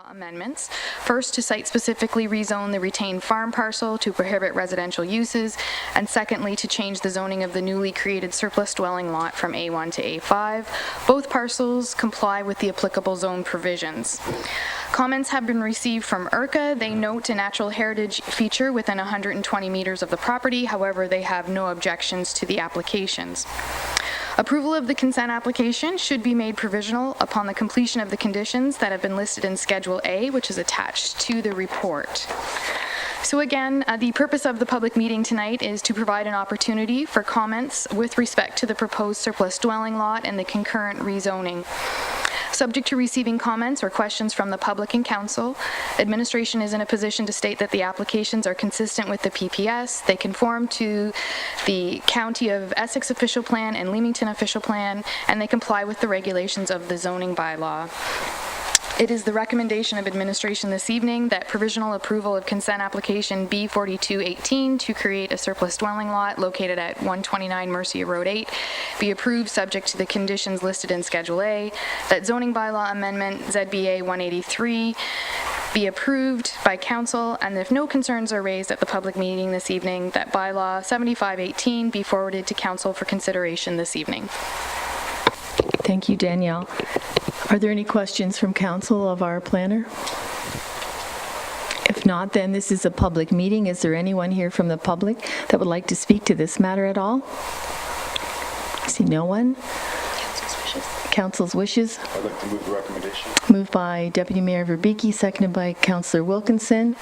amendments. First, to site-specifically rezone the retained farm parcel to prohibit residential uses, and secondly, to change the zoning of the newly created surplus dwelling lot from A1 to A5. Both parcels comply with the applicable zone provisions. Comments have been received from IRCA. They note a natural heritage feature within 120 meters of the property. However, they have no objections to the applications. Approval of the consent application should be made provisional upon the completion of the conditions that have been listed in Schedule A, which is attached to the report. So again, the purpose of the public meeting tonight is to provide an opportunity for comments with respect to the proposed surplus dwelling lot and the concurrent rezoning. Subject to receiving comments or questions from the public and council, administration is in a position to state that the applications are consistent with the PPS, they conform to the County of Essex official plan and Leamington official plan, and they comply with the regulations of the zoning bylaw. It is the recommendation of administration this evening that provisional approval of consent application B4218 to create a surplus dwelling lot located at 129 Mercia Road 8 be approved subject to the conditions listed in Schedule A, that zoning bylaw amendment ZBA 183 be approved by council, and if no concerns are raised at the public meeting this evening, that bylaw 7518 be forwarded to council for consideration this evening. Thank you, Danielle. Are there any questions from council of our planner? If not, then this is a public meeting. Is there anyone here from the public that would like to speak to this matter at all? I see no one. Council's wishes. I'd like to move the recommendation. Moved by Deputy Mayor Verbeke, seconded by Councillor Wilkinson.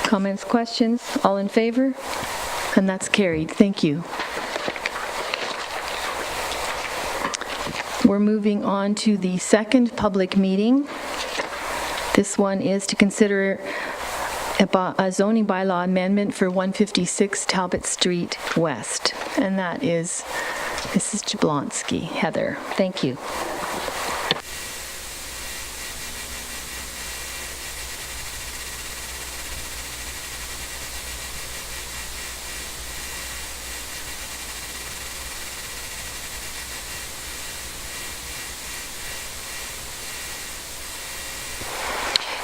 Comments, questions? All in favor? And that's carried. Thank you. We're moving on to the second public meeting. This one is to consider a zoning bylaw amendment for 156 Talbot Street West. And that is Mrs. Jablonski. Heather, thank you.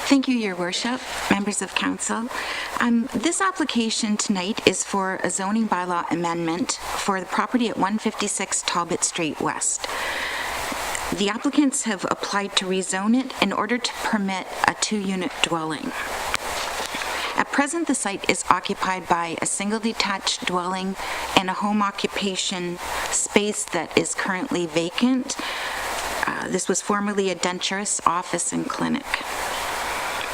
Thank you, Your Worship, members of council. This application tonight is for a zoning bylaw amendment for the property at 156 Talbot Street West. The applicants have applied to rezone it in order to permit a 2-unit dwelling. At present, the site is occupied by a single detached dwelling and a home occupation space that is currently vacant. This was formerly a denturist office and clinic.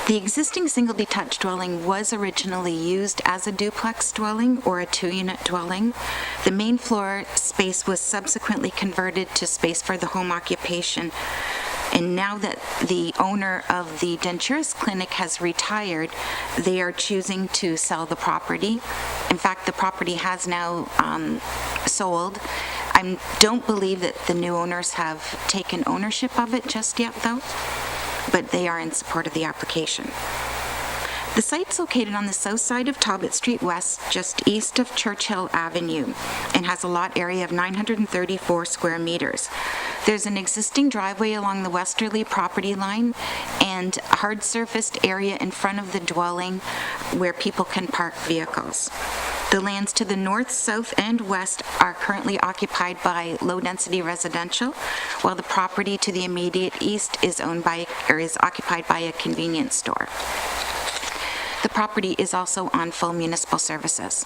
The existing single detached dwelling was originally used as a duplex dwelling or a 2-unit dwelling. The main floor space was subsequently converted to space for the home occupation. And now that the owner of the denturist clinic has retired, they are choosing to sell the property. In fact, the property has now sold. I don't believe that the new owners have taken ownership of it just yet, though, but they are in support of the application. The site's located on the south side of Talbot Street West, just east of Churchill Avenue, and has a lot area of 934 square meters. There's an existing driveway along the westerly property line and a hard surfaced area in front of the dwelling where people can park vehicles. The lands to the north, south, and west are currently occupied by low-density residential, while the property to the immediate east is occupied by a convenience store. The property is also on full municipal services.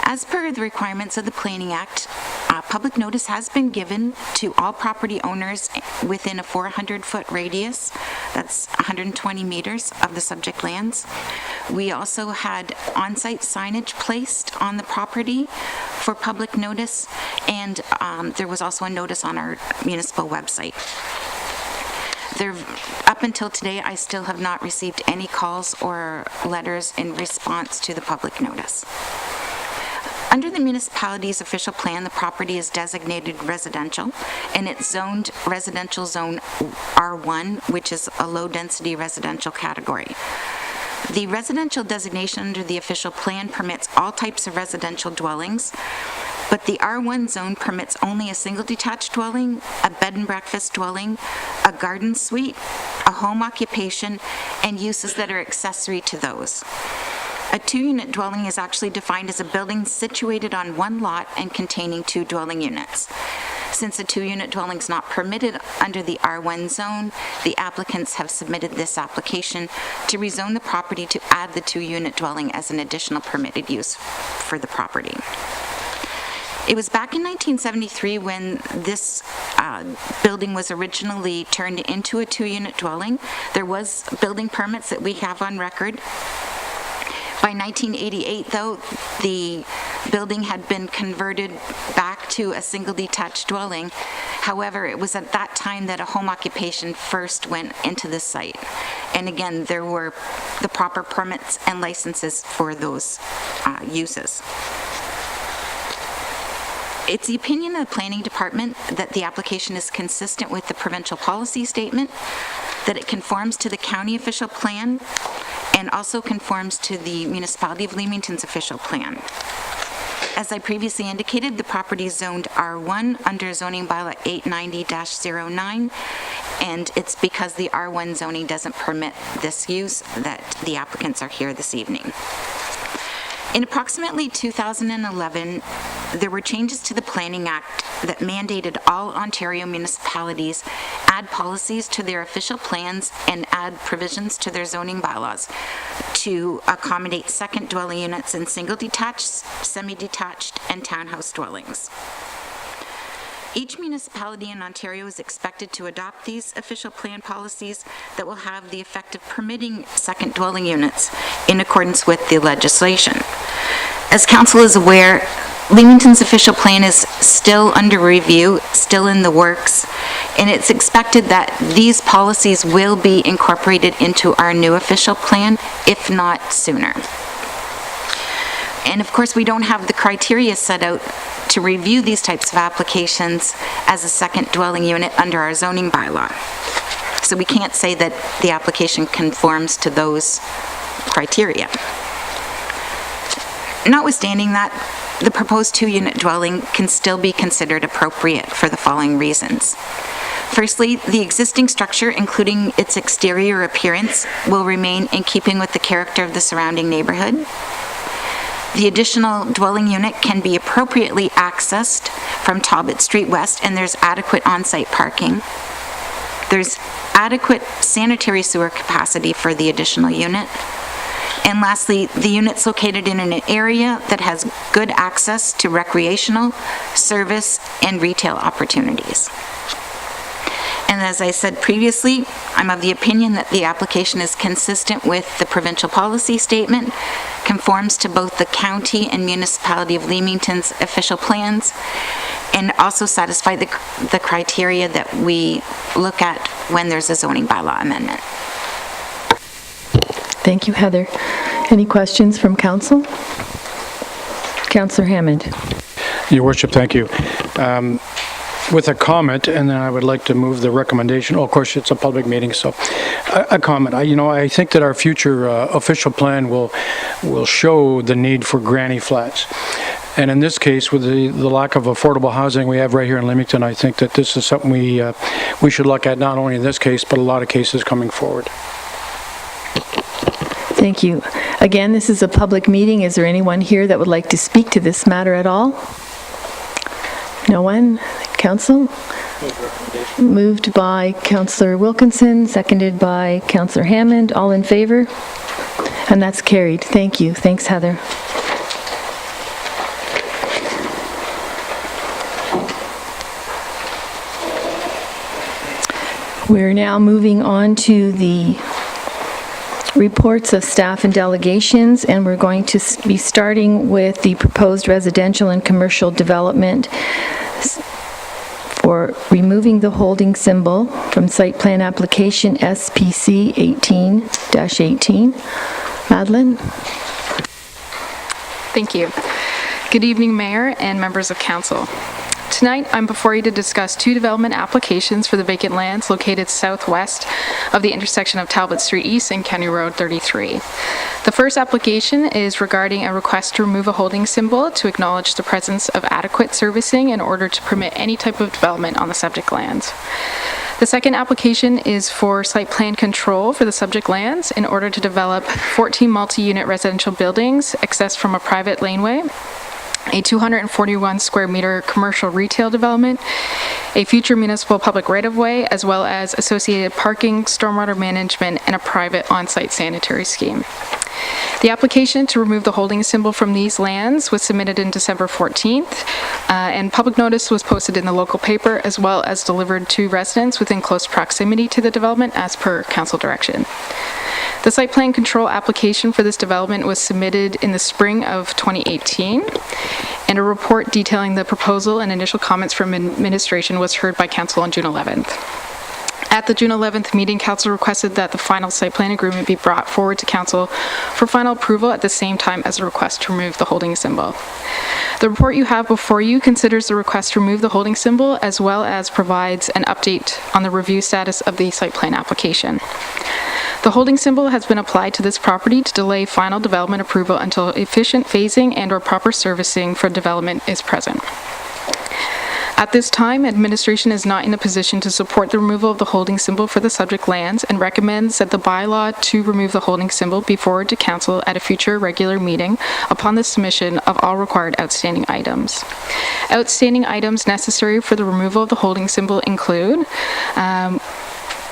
As per the requirements of the Planning Act, public notice has been given to all property owners within a 400-foot radius, that's 120 meters of the subject lands. We also had on-site signage placed on the property for public notice, and there was also a notice on our municipal website. Up until today, I still have not received any calls or letters in response to the public notice. Under the municipality's official plan, the property is designated residential, and it's zoned residential zone R1, which is a low-density residential category. The residential designation under the official plan permits all types of residential dwellings, but the R1 zone permits only a single detached dwelling, a bed and breakfast dwelling, a garden suite, a home occupation, and uses that are accessory to those. A two-unit dwelling is actually defined as a building situated on one lot and containing two dwelling units. Since a two-unit dwelling is not permitted under the R1 zone, the applicants have submitted this application to rezone the property to add the two-unit dwelling as an additional permitted use for the property. It was back in 1973 when this building was originally turned into a two-unit dwelling. There was building permits that we have on record. By 1988, though, the building had been converted back to a single detached dwelling. However, it was at that time that a home occupation first went into the site. And again, there were the proper permits and licenses for those uses. It's the opinion of the Planning Department that the application is consistent with the provincial policy statement, that it conforms to the county official plan, and also conforms to the municipality of Leamington's official plan. As I previously indicated, the property is zoned R1 under zoning bylaw 890-09, and it's because the R1 zoning doesn't permit this use that the applicants are here this evening. In approximately 2011, there were changes to the Planning Act that mandated all Ontario municipalities add policies to their official plans and add provisions to their zoning bylaws to accommodate second dwelling units in single detached, semi-detached, and townhouse dwellings. Each municipality in Ontario is expected to adopt these official plan policies that will have the effect of permitting second dwelling units in accordance with the legislation. As council is aware, Leamington's official plan is still under review, still in the works, and it's expected that these policies will be incorporated into our new official plan, if not sooner. And of course, we don't have the criteria set out to review these types of applications as a second dwelling unit under our zoning bylaw. So we can't say that the application conforms to those criteria. Notwithstanding that, the proposed two-unit dwelling can still be considered appropriate for the following reasons. Firstly, the existing structure, including its exterior appearance, will remain in keeping with the character of the surrounding neighborhood. The additional dwelling unit can be appropriately accessed from Talbot Street West, and there's adequate on-site parking. There's adequate sanitary sewer capacity for the additional unit. And lastly, the unit's located in an area that has good access to recreational, service, and retail opportunities. And as I said previously, I'm of the opinion that the application is consistent with the provincial policy statement, conforms to both the county and municipality of Leamington's official plans, and also satisfy the criteria that we look at when there's a zoning bylaw amendment. Thank you, Heather. Any questions from council? Councillor Hammond. Your Worship, thank you. With a comment, and then I would like to move the recommendation. Oh, of course, it's a public meeting, so a comment. I think that our future official plan will show the need for granny flats. And in this case, with the lack of affordable housing we have right here in Leamington, I think that this is something we should look at, not only in this case, but a lot of cases coming forward. Thank you. Again, this is a public meeting. Is there anyone here that would like to speak to this matter at all? No one? Council? Moved by Councillor Wilkinson, seconded by Councillor Hammond. All in favor? And that's carried. Thank you. Thanks, Heather. We're now moving on to the reports of staff and delegations, and we're going to be starting with the proposed residential and commercial development for removing the holding symbol from site plan application SPC 18-18. Madeline? Thank you. Good evening, Mayor and members of council. Tonight, I'm before you to discuss two development applications for the vacant lands located southwest of the intersection of Talbot Street East and County Road 33. The first application is regarding a request to remove a holding symbol to acknowledge the presence of adequate servicing in order to permit any type of development on the subject lands. The second application is for site plan control for the subject lands in order to develop 14 multi-unit residential buildings accessed from a private laneway, a 241 square meter commercial retail development, a future municipal public right-of-way, as well as associated parking, stormwater management, and a private on-site sanitary scheme. The application to remove the holding symbol from these lands was submitted in December 14th, and public notice was posted in the local paper as well as delivered to residents within close proximity to the development as per council direction. The site plan control application for this development was submitted in the spring of 2018, and a report detailing the proposal and initial comments from administration was heard by council on June 11th. At the June 11th meeting, council requested that the final site plan agreement be brought forward to council for final approval at the same time as a request to remove the holding symbol. The report you have before you considers the request to remove the holding symbol as well as provides an update on the review status of the site plan application. The holding symbol has been applied to this property to delay final development approval until efficient phasing and/or proper servicing for development is present. At this time, administration is not in a position to support the removal of the holding symbol for the subject lands and recommends that the bylaw to remove the holding symbol be forwarded to council at a future regular meeting upon the submission of all required outstanding items. Outstanding items necessary for the removal of the holding symbol include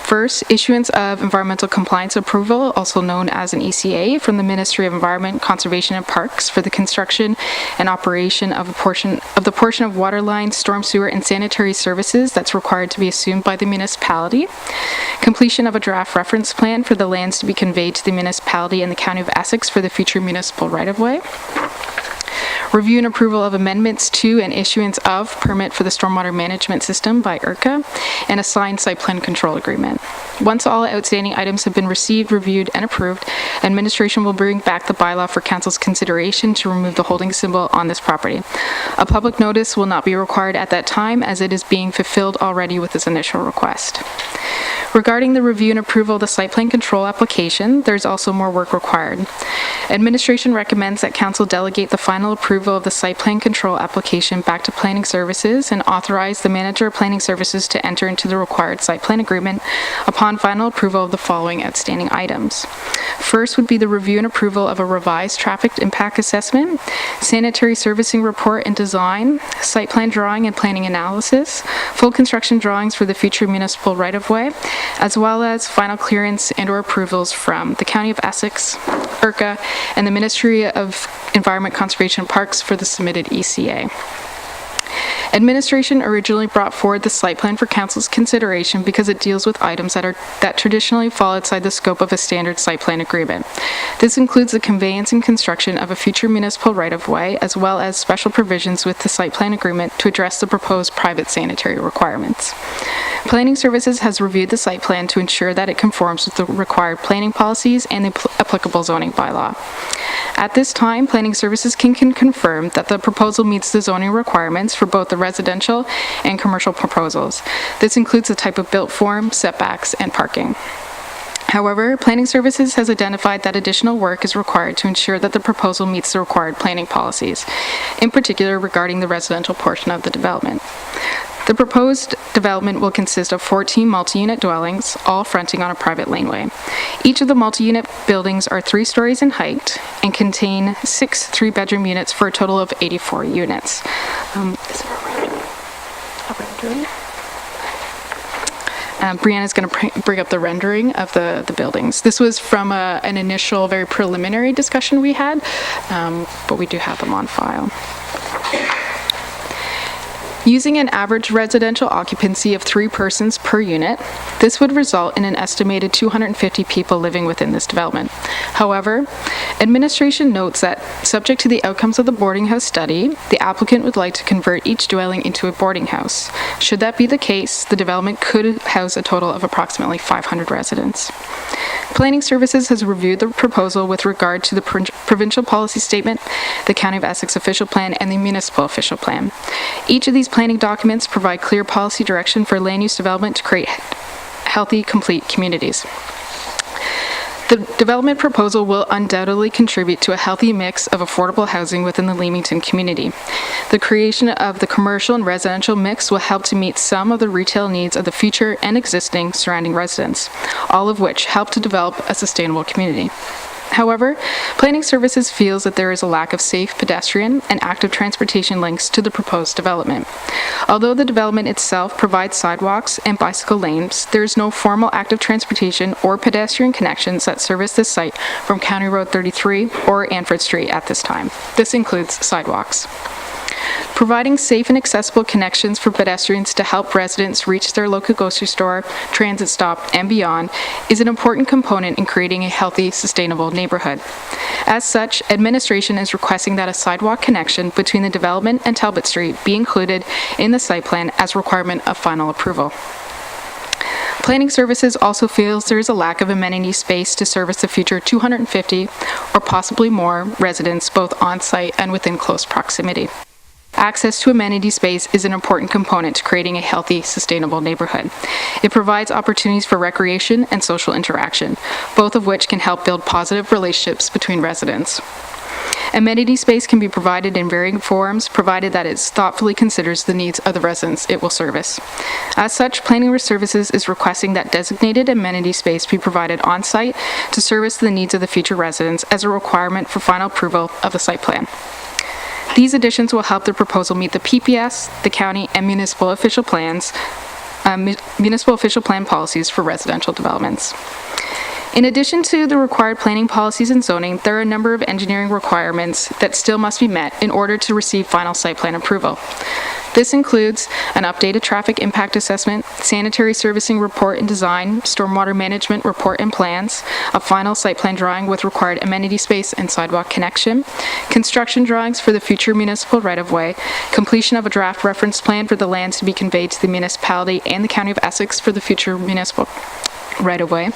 first, issuance of environmental compliance approval, also known as an ECA, from the Ministry of Environment, Conservation and Parks for the construction and operation of the portion of water line, storm sewer, and sanitary services that's required to be assumed by the municipality. Completion of a draft reference plan for the lands to be conveyed to the municipality and the County of Essex for the future municipal right-of-way. Review and approval of amendments to and issuance of permit for the stormwater management system by IRCA, and a signed site plan control agreement. Once all outstanding items have been received, reviewed, and approved, administration will bring back the bylaw for council's consideration to remove the holding symbol on this property. A public notice will not be required at that time as it is being fulfilled already with this initial request. Regarding the review and approval of the site plan control application, there's also more work required. Administration recommends that council delegate the final approval of the site plan control application back to planning services and authorize the manager of planning services to enter into the required site plan agreement upon final approval of the following outstanding items. First would be the review and approval of a revised traffic impact assessment, sanitary servicing report and design, site plan drawing and planning analysis, full construction drawings for the future municipal right-of-way, as well as final clearance and/or approvals from the County of Essex, IRCA, and the Ministry of Environment, Conservation and Parks for the submitted ECA. Administration originally brought forward the site plan for council's consideration because it deals with items that traditionally fall outside the scope of a standard site plan agreement. This includes the conveyance and construction of a future municipal right-of-way, as well as special provisions with the site plan agreement to address the proposed private sanitary requirements. Planning Services has reviewed the site plan to ensure that it conforms with the required planning policies and the applicable zoning bylaw. At this time, Planning Services can confirm that the proposal meets the zoning requirements for both the residential and commercial proposals. This includes the type of built form, setbacks, and parking. However, Planning Services has identified that additional work is required to ensure that the proposal meets the required planning policies, in particular regarding the residential portion of the development. The proposed development will consist of 14 multi-unit dwellings, all fronting on a private laneway. Each of the multi-unit buildings are 3 stories in height and contain 6 3-bedroom units for a total of 84 units. Is there a rendering? Brianna's going to bring up the rendering of the buildings. This was from an initial, very preliminary discussion we had, but we do have them on file. Using an average residential occupancy of 3 persons per unit, this would result in an estimated 250 people living within this development. However, administration notes that, subject to the outcomes of the boarding house study, the applicant would like to convert each dwelling into a boarding house. Should that be the case, the development could house a total of approximately 500 residents. Planning Services has reviewed the proposal with regard to the provincial policy statement, the County of Essex official plan, and the municipal official plan. Each of these planning documents provide clear policy direction for land use development to create healthy, complete communities. The development proposal will undoubtedly contribute to a healthy mix of affordable housing within the Leamington community. The creation of the commercial and residential mix will help to meet some of the retail needs of the future and existing surrounding residents, all of which help to develop a sustainable community. However, Planning Services feels that there is a lack of safe pedestrian and active transportation links to the proposed development. Although the development itself provides sidewalks and bicycle lanes, there is no formal active transportation or pedestrian connections that service this site from County Road 33 or Anford Street at this time. This includes sidewalks. Providing safe and accessible connections for pedestrians to help residents reach their local grocery store, transit stop, and beyond is an important component in creating a healthy, sustainable neighborhood. As such, administration is requesting that a sidewalk connection between the development and Talbot Street be included in the site plan as requirement of final approval. Planning Services also feels there is a lack of amenity space to service the future 250 or possibly more residents both on-site and within close proximity. Access to amenity space is an important component to creating a healthy, sustainable neighborhood. It provides opportunities for recreation and social interaction, both of which can help build positive relationships between residents. Amenity space can be provided in varying forms, provided that it thoughtfully considers the needs of the residents it will service. As such, Planning Services is requesting that designated amenity space be provided on-site to service the needs of the future residents as a requirement for final approval of the site plan. These additions will help the proposal meet the PPS, the county, and municipal official plan policies for residential developments. In addition to the required planning policies and zoning, there are a number of engineering requirements that still must be met in order to receive final site plan approval. This includes an updated traffic impact assessment, sanitary servicing report and design, stormwater management report and plans, a final site plan drawing with required amenity space and sidewalk connection, construction drawings for the future municipal right-of-way, completion of a draft reference plan for the land to be conveyed to the municipality and the County of Essex for the future municipal right-of-way,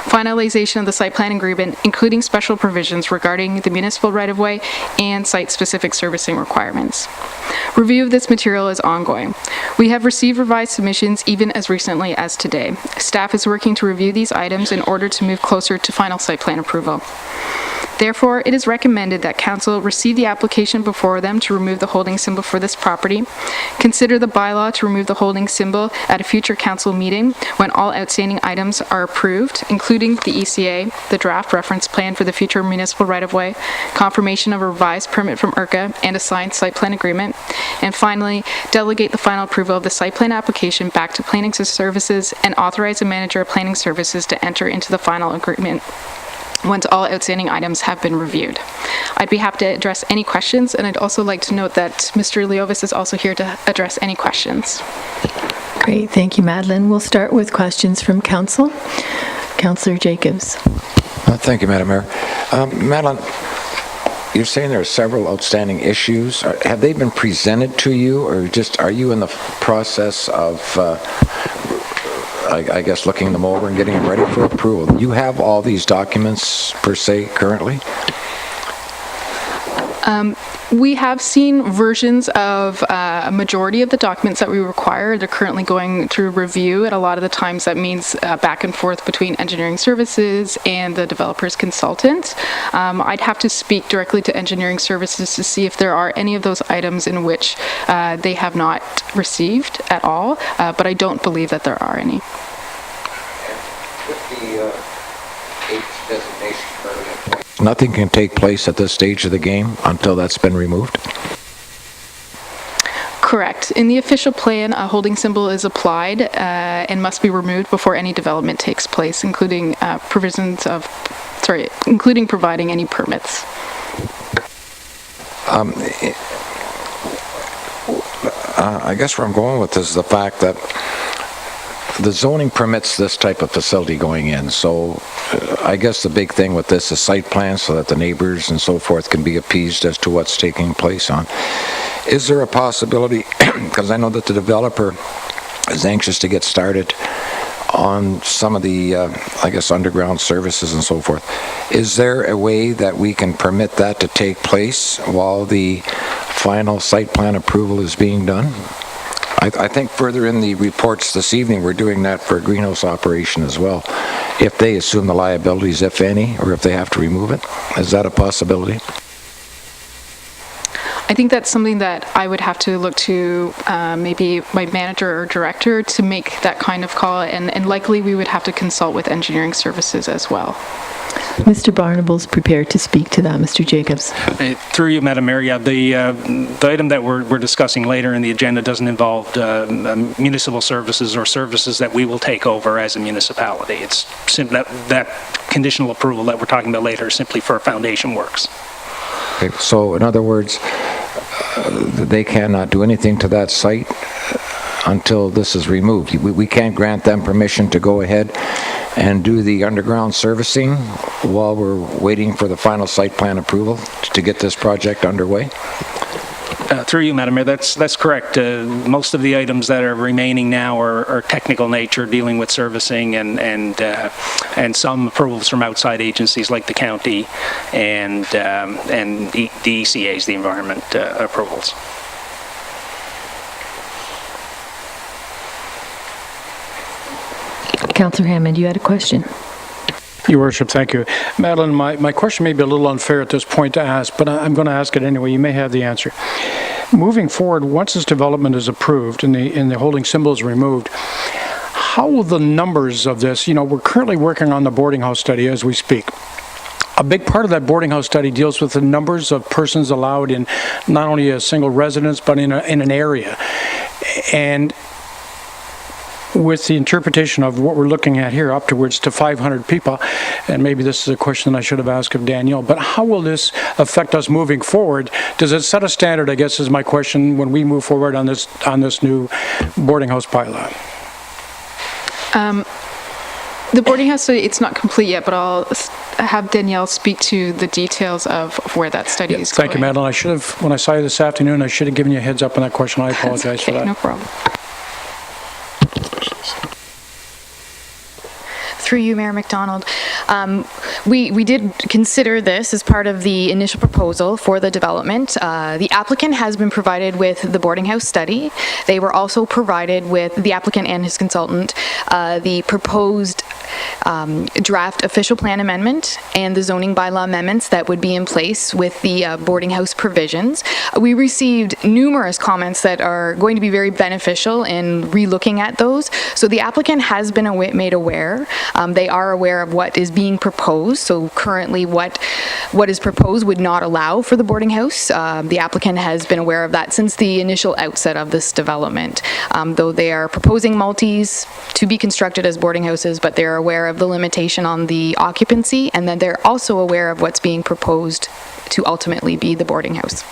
finalization of the site plan agreement, including special provisions regarding the municipal right-of-way and site-specific servicing requirements. Review of this material is ongoing. We have received revised submissions even as recently as today. Staff is working to review these items in order to move closer to final site plan approval. Therefore, it is recommended that Council receive the application before them to remove the holding symbol for this property, consider the bylaw to remove the holding symbol at a future Council meeting when all outstanding items are approved, including the ECA, the draft reference plan for the future municipal right-of-way, confirmation of a revised permit from IRCA, and a signed site plan agreement, and finally, delegate the final approval of the site plan application back to Planning Services and authorize the manager of Planning Services to enter into the final agreement once all outstanding items have been reviewed. I'd be happy to address any questions, and I'd also like to note that Mr. Leovis is also here to address any questions. Great, thank you, Madeline. We'll start with questions from Council. Councillor Jacobs. Thank you, Madam Mayor. Madeline, you're saying there are several outstanding issues. Have they been presented to you, or just are you in the process of I guess looking them over and getting them ready for approval? You have all these documents per se currently? We have seen versions of a majority of the documents that we require. They're currently going through review, and a lot of the times that means back and forth between engineering services and the developer's consultant. I'd have to speak directly to engineering services to see if there are any of those items in which they have not received at all, but I don't believe that there are any. Nothing can take place at this stage of the game until that's been removed? Correct. In the official plan, a holding symbol is applied and must be removed before any development takes place, including including providing any permits. I guess where I'm going with this is the fact that the zoning permits this type of facility going in, so I guess the big thing with this is site plans so that the neighbors and so forth can be appeased as to what's taking place on. Is there a possibility, because I know that the developer is anxious to get started on some of the, I guess, underground services and so forth, is there a way that we can permit that to take place while the final site plan approval is being done? I think further in the reports this evening, we're doing that for a greenhouse operation as well. If they assume the liabilities, if any, or if they have to remove it, is that a possibility? I think that's something that I would have to look to maybe my manager or director to make that kind of call, and likely we would have to consult with engineering services as well. Mr. Barnable's prepared to speak to that. Mr. Jacobs. Through you, Madam Mayor, yeah, the item that we're discussing later in the agenda doesn't involve municipal services or services that we will take over as a municipality. It's simply that conditional approval that we're talking about later is simply for foundation works. Okay, so in other words, they cannot do anything to that site until this is removed. We can't grant them permission to go ahead and do the underground servicing while we're waiting for the final site plan approval to get this project underway? Through you, Madam Mayor, that's correct. Most of the items that are remaining now are technical nature, dealing with servicing and some approvals from outside agencies like the county and the ECAs, the environment approvals. Councillor Hammond, you had a question. Your Worship, thank you. Madeline, my question may be a little unfair at this point to ask, but I'm going to ask it anyway. You may have the answer. Moving forward, once this development is approved and the holding symbol is removed, how will the numbers of this, we're currently working on the boarding house study as we speak. A big part of that boarding house study deals with the numbers of persons allowed in not only a single residence, but in an area. And with the interpretation of what we're looking at here, upwards to 500 people, and maybe this is a question I should have asked of Danielle, but how will this affect us moving forward? Does it set a standard, I guess is my question, when we move forward on this new boarding house bylaw? The boarding house study, it's not complete yet, but I'll have Danielle speak to the details of where that study is going. Thank you, Madeline. I should have, when I saw you this afternoon, I should have given you a heads up on that question. I apologize for that. No problem. Through you, Mayor McDonald. We did consider this as part of the initial proposal for the development. The applicant has been provided with the boarding house study. They were also provided with, the applicant and his consultant, the proposed draft official plan amendment and the zoning bylaw amendments that would be in place with the boarding house provisions. We received numerous comments that are going to be very beneficial in relooking at those. So the applicant has been made aware. They are aware of what is being proposed. So currently what is proposed would not allow for the boarding house. The applicant has been aware of that since the initial outset of this development. Though they are proposing multis to be constructed as boarding houses, but they're aware of the limitation on the occupancy, and then they're also aware of what's being proposed to ultimately be the boarding house.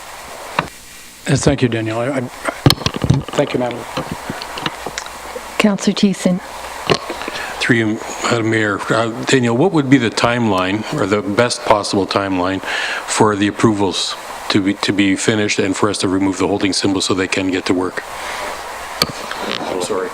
Thank you, Danielle. Thank you, Madam. Councillor Thiessen. Through you, Madam Mayor. Danielle, what would be the timeline, or the best possible timeline, for the approvals to be finished and for us to remove the holding symbol so they can get to work? I'm sorry.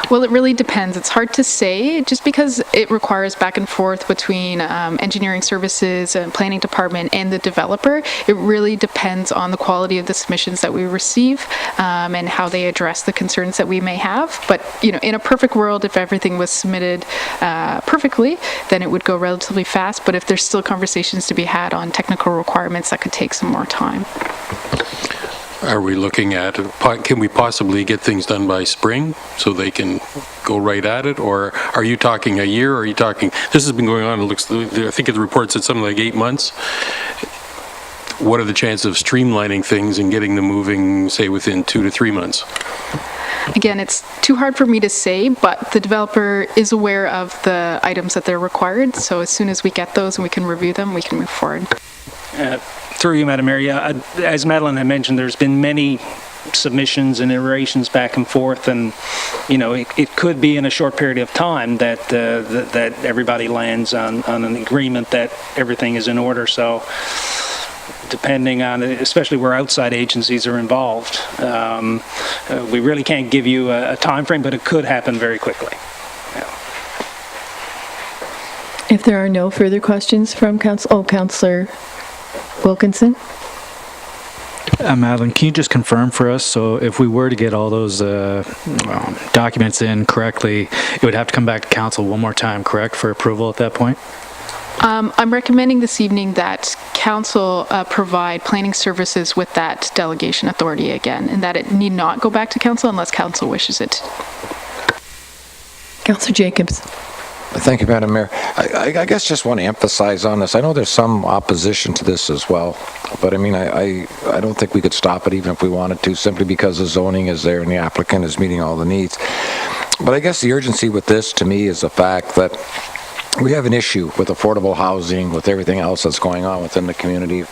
Well, it really depends. It's hard to say just because it requires back and forth between engineering services and planning department and the developer. It really depends on the quality of the submissions that we receive and how they address the concerns that we may have. But, in a perfect world, if everything was submitted perfectly, then it would go relatively fast. But if there's still conversations to be had on technical requirements, that could take some more time. Are we looking at, can we possibly get things done by spring so they can go right at it? Or are you talking a year, or are you talking, this has been going on, I think the report said something like 8 months. What are the chances of streamlining things and getting them moving, say, within 2 to 3 months? Again, it's too hard for me to say, but the developer is aware of the items that they're required. So as soon as we get those and we can review them, we can move forward. Through you, Madam Mayor, as Madeline had mentioned, there's been many submissions and iterations back and forth, and it could be in a short period of time that everybody lands on an agreement that everything is in order. So, depending on, especially where outside agencies are involved, we really can't give you a time frame, but it could happen very quickly. If there are no further questions from Councillor Wilkinson. Madeline, can you just confirm for us, so if we were to get all those documents in correctly, it would have to come back to council one more time, correct, for approval at that point? I'm recommending this evening that council provide planning services with that delegation authority again, and that it need not go back to council unless council wishes it. Councillor Jacobs. Thank you, Madam Mayor. I guess just want to emphasize on this. I know there's some opposition to this as well, but I mean, I don't think we could stop it even if we wanted to, simply because the zoning is there and the applicant is meeting all the needs. But I guess the urgency with this, to me, is the fact that we have an issue with affordable housing, with everything else that's going on within the community,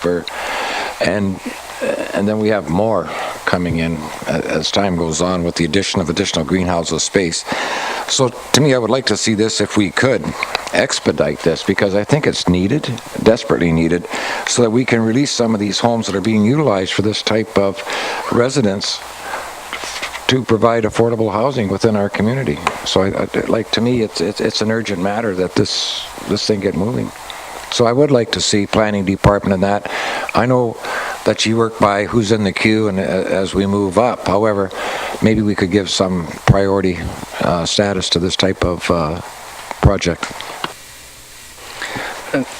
and then we have more coming in as time goes on with the addition of additional greenhouses space. So to me, I would like to see this, if we could, expedite this, because I think it's needed, desperately needed, so that we can release some of these homes that are being utilized for this type of residence to provide affordable housing within our community. So to me, it's an urgent matter that this thing get moving. So I would like to see planning department in that. I know that you work by who's in the queue and as we move up. However, maybe we could give some priority status to this type of project.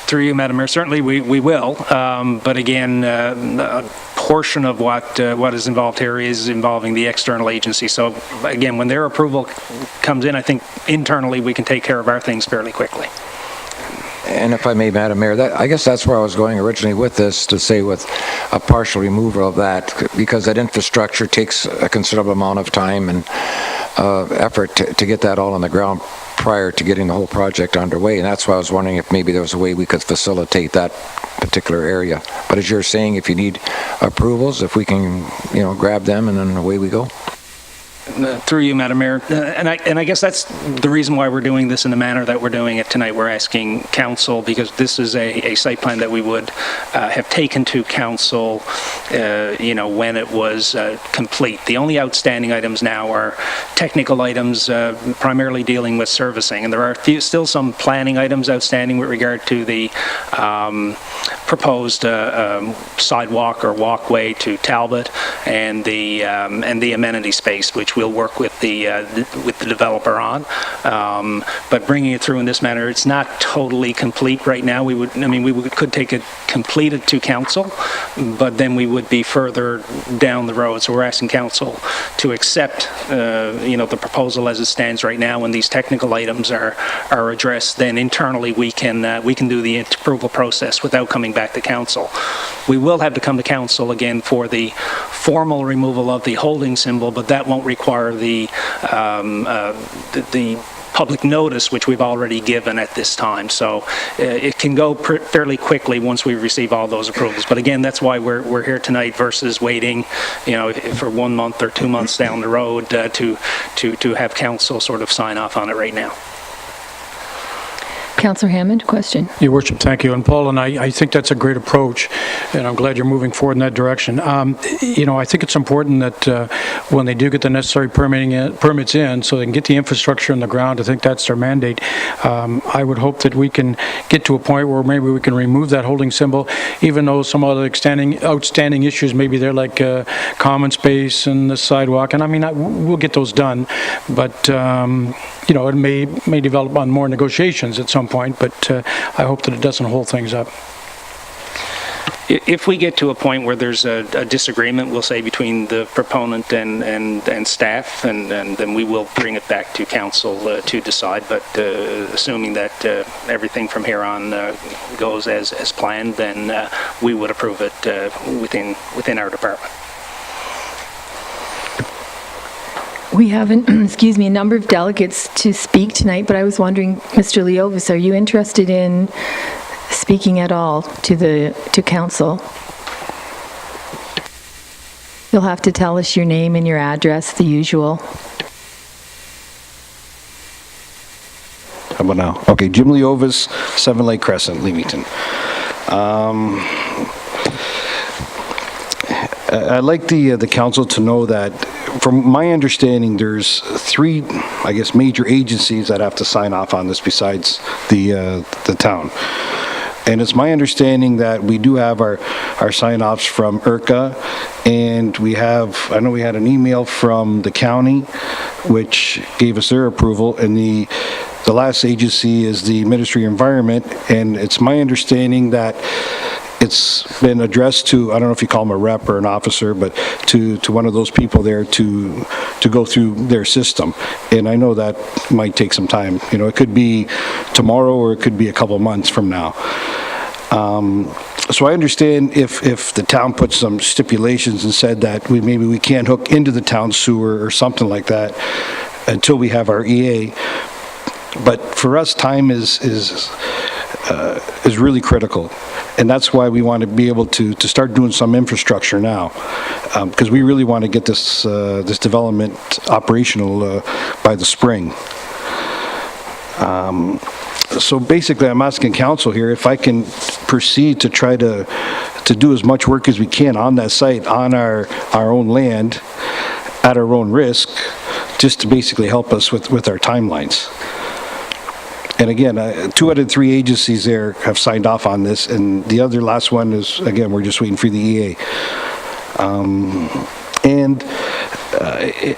Through you, Madam Mayor, certainly we will. But again, a portion of what is involved here is involving the external agency. So again, when their approval comes in, I think internally we can take care of our things fairly quickly. And if I may, Madam Mayor, I guess that's where I was going originally with this, to say with a partial removal of that, because that infrastructure takes a considerable amount of time and effort to get that all on the ground prior to getting the whole project underway. And that's why I was wondering if maybe there was a way we could facilitate that particular area. But as you're saying, if you need approvals, if we can, grab them, and then away we go. Through you, Madam Mayor, and I guess that's the reason why we're doing this in the manner that we're doing it tonight. We're asking council, because this is a site plan that we would have taken to council, when it was complete. The only outstanding items now are technical items, primarily dealing with servicing, and there are still some planning items outstanding with regard to the proposed sidewalk or walkway to Talbot, and the amenity space, which we'll work with the developer on. But bringing it through in this manner, it's not totally complete right now. We could take it completed to council, but then we would be further down the road. So we're asking council to accept, the proposal as it stands right now. When these technical items are addressed, then internally we can do the approval process without coming back to council. We will have to come to council again for the formal removal of the holding symbol, but that won't require the public notice, which we've already given at this time. So it can go fairly quickly once we receive all those approvals. But again, that's why we're here tonight versus waiting, for 1 month or 2 months down the road to have council sort of sign off on it right now. Councillor Hammond, question. Your Worship, thank you. And Paul, and I think that's a great approach, and I'm glad you're moving forward in that direction. I think it's important that when they do get the necessary permits in, so they can get the infrastructure in the ground, I think that's their mandate. I would hope that we can get to a point where maybe we can remove that holding symbol, even though some other outstanding issues may be there, like common space and the sidewalk. And we'll get those done, but it may develop on more negotiations at some point, but I hope that it doesn't hold things up. If we get to a point where there's a disagreement, we'll say, between the proponent and staff, and then we will bring it back to council to decide. But assuming that everything from here on goes as planned, then we would approve it within our department. We have, a number of delegates to speak tonight, but I was wondering, Mr. Leovis, are you interested in speaking at all to council? You'll have to tell us your name and your address, the usual. How about now? Okay, Jim Leovis, 7 Lake Crescent, Leamington. I'd like the council to know that, from my understanding, there's 3, major agencies that have to sign off on this besides the town. And it's my understanding that we do have our sign-offs from IRCA, and I know we had an email from the county, which gave us their approval, and the last agency is the Ministry of Environment, and it's my understanding that it's been addressed to, I don't know if you call them a rep or an officer, but to one of those people there to go through their system. And I know that might take some time. You know, it could be tomorrow or it could be a couple months from now. So I understand if the town put some stipulations and said that maybe we can't hook into the town sewer or something like that until we have our EA. But for us, time is really critical. And that's why we want to be able to start doing some infrastructure now, because we really want to get this development operational by the spring. So basically, I'm asking council here if I can proceed to try to do as much work as we can on that site, on our own land, at our own risk, just to basically help us with our timelines. And again, 2 out of 3 agencies there have signed off on this, and the last one is, again, we're just waiting for the EA.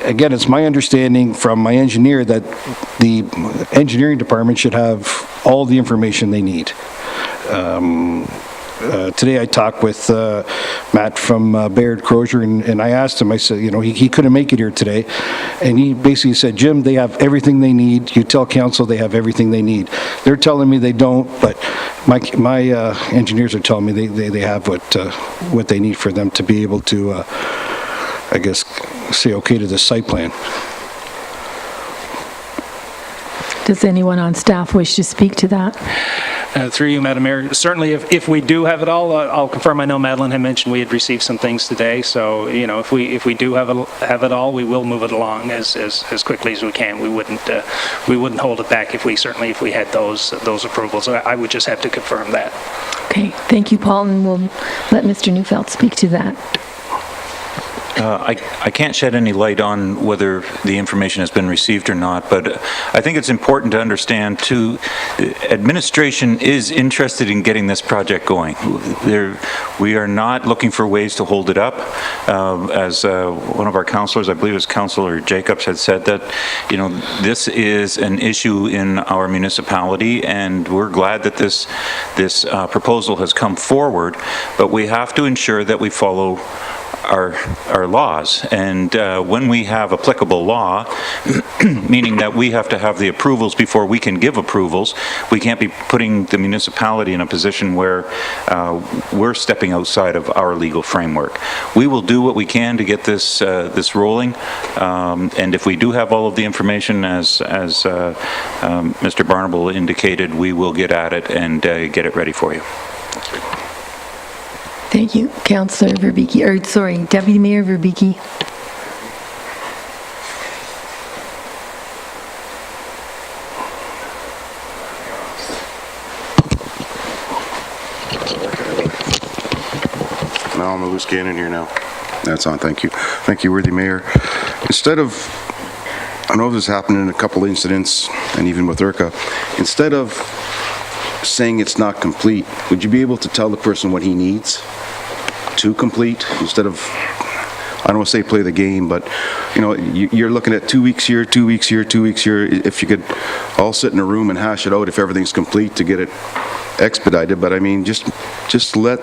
Again, it's my understanding from my engineer that the engineering department should have all the information they need. Today I talked with Matt from Baird Crozier, and I asked him, I said, you know, he couldn't make it here today, and he basically said, Jim, they have everything they need. You tell council they have everything they need. They're telling me they don't, but my engineers are telling me they have what they need for them to be able to, I guess, say okay to the site plan. Does anyone on staff wish to speak to that? Through you, Madam Mayor, certainly if we do have it all, I'll confirm. I know Madeline had mentioned we had received some things today, so you know, if we do have it all, we will move it along as quickly as we can. We wouldn't hold it back if we had those approvals. I would just have to confirm that. Okay, thank you, Paul, and we'll let Mr. Neufeld speak to that. I can't shed any light on whether the information has been received or not, but I think it's important to understand, too, administration is interested in getting this project going. We are not looking for ways to hold it up. As one of our councillors, I believe it was Councillor Jacobs, had said that, you know, this is an issue in our municipality, and we're glad that this proposal has come forward, but we have to ensure that we follow our laws, and when we have applicable law, meaning that we have to have the approvals before we can give approvals, we can't be putting the municipality in a position where we're stepping outside of our legal framework. We will do what we can to get this rolling, and if we do have all of the information, as Mr. Barnable indicated, we will get at it and get it ready for you. Thank you, Councillor Verbicki, Deputy Mayor Verbicki. Now I'm a loose cannon here now. That's on, thank you. Thank you, worthy Mayor. Instead of, I know this happened in a couple incidents, and even with IRCA, instead of saying it's not complete, would you be able to tell the person what he needs to complete, instead of, I don't want to say play the game, but you know, you're looking at 2 weeks here, 2 weeks here, 2 weeks here. If you could all sit in a room and hash it out if everything's complete to get it expedited, but I mean, just let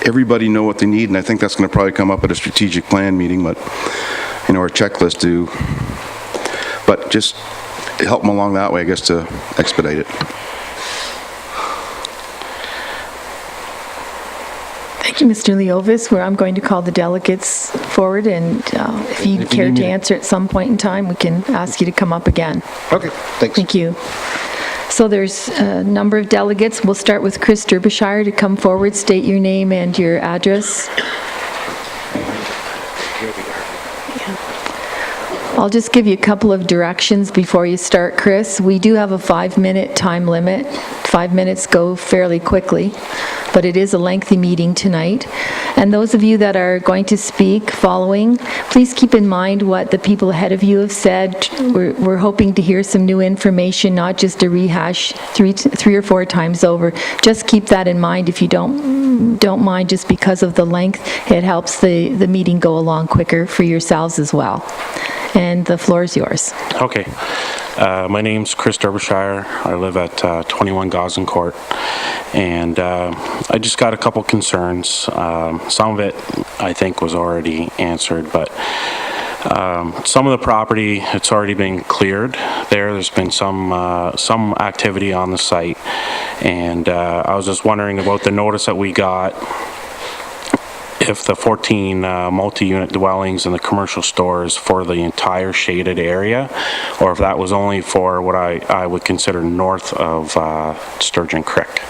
everybody know what they need, and I think that's going to probably come up at a strategic plan meeting, but you know, our checklist to, but just help them along that way, I guess, to expedite it. Thank you, Mr. Leovis, where I'm going to call the delegates forward, and if you care to answer at some point in time, we can ask you to come up again. Okay, thanks. Thank you. So there's a number of delegates. We'll start with Chris Derbyshire to come forward, state your name and your address. I'll just give you a couple of directions before you start, Chris. We do have a 5-minute time limit. 5 minutes go fairly quickly, but it is a lengthy meeting tonight. And those of you that are going to speak following, please keep in mind what the people ahead of you have said. We're hoping to hear some new information, not just a rehash three or four times over. Just keep that in mind if you don't mind, just because of the length. It helps the meeting go along quicker for yourselves as well. And the floor is yours. Okay. My name's Chris Derbyshire. I live at 21 Gosling Court. And I just got a couple concerns. Some of it, I think, was already answered, but some of the property, it's already been cleared there. There's been some activity on the site. And I was just wondering about the notice that we got, if the 14 multi-unit dwellings and the commercial stores for the entire shaded area, or if that was only for what I would consider north of Sturgeon Creek.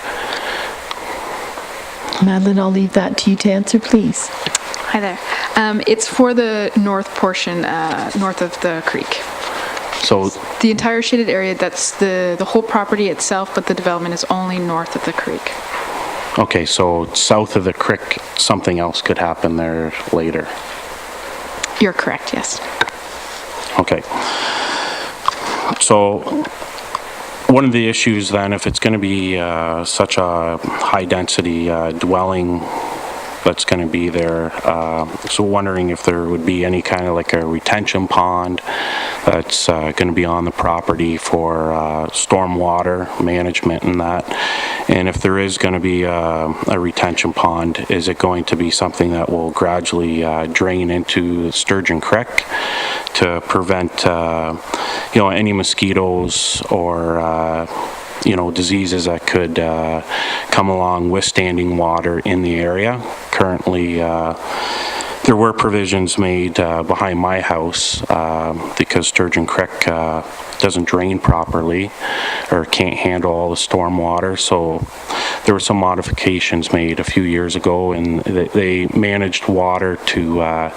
Madeline, I'll leave that to you to answer, please. Hi there. It's for the north portion, north of the creek. So The entire shaded area, that's the whole property itself, but the development is only north of the creek. okay, so south of the creek, something else could happen there later. You're correct, yes. Okay. So one of the issues then, if it's going to be such a high-density dwelling that's going to be there, so wondering if there would be any kind of like a retention pond that's going to be on the property for stormwater management and that. And if there is going to be a retention pond, is it going to be something that will gradually drain into Sturgeon Creek to prevent, any mosquitoes or diseases that could come along with standing water in the area? Currently, there were provisions made behind my house because Sturgeon Creek doesn't drain properly or can't handle all the storm water. So there were some modifications made a few years ago, and they managed water to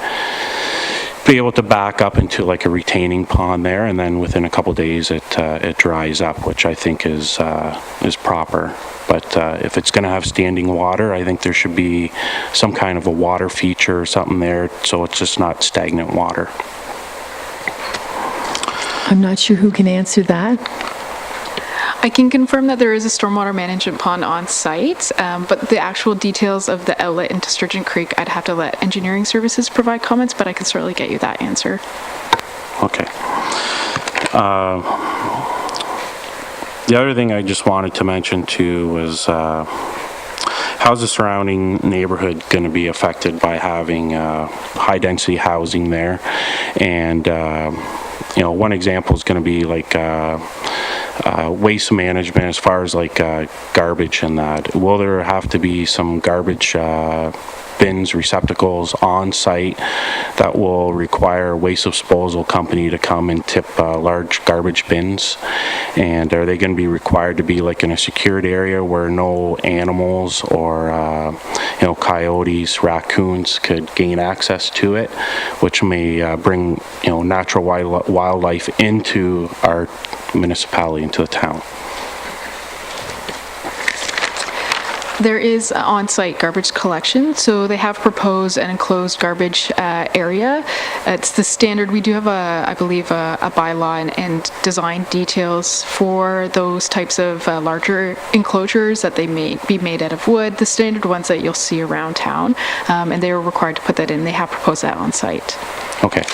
be able to back up into like a retaining pond there, and then within a couple days it dries up, which I think is proper. But if it's going to have standing water, I think there should be some kind of a water feature or something there, so it's just not stagnant water. I'm not sure who can answer that. I can confirm that there is a stormwater management pond on site, but the actual details of the outlet into Sturgeon Creek, I'd have to let engineering services provide comments, but I can certainly get you that answer. Okay. The other thing I just wanted to mention too was how's the surrounding neighborhood going to be affected by having high-density housing there? And one example is going to be like waste management as far as like garbage and that. Will there have to be some garbage bins, receptacles on site that will require a waste disposal company to come and tip large garbage bins? And are they going to be required to be like in a secured area where no animals or coyotes, raccoons could gain access to it, which may bring natural wildlife into our municipality, into the town? There is on-site garbage collection, so they have proposed an enclosed garbage area. It's the standard. We do have, I believe, a bylaw and design details for those types of larger enclosures that they may be made out of wood, the standard ones that you'll see around town, and they are required to put that in. They have proposed that on-site. Okay.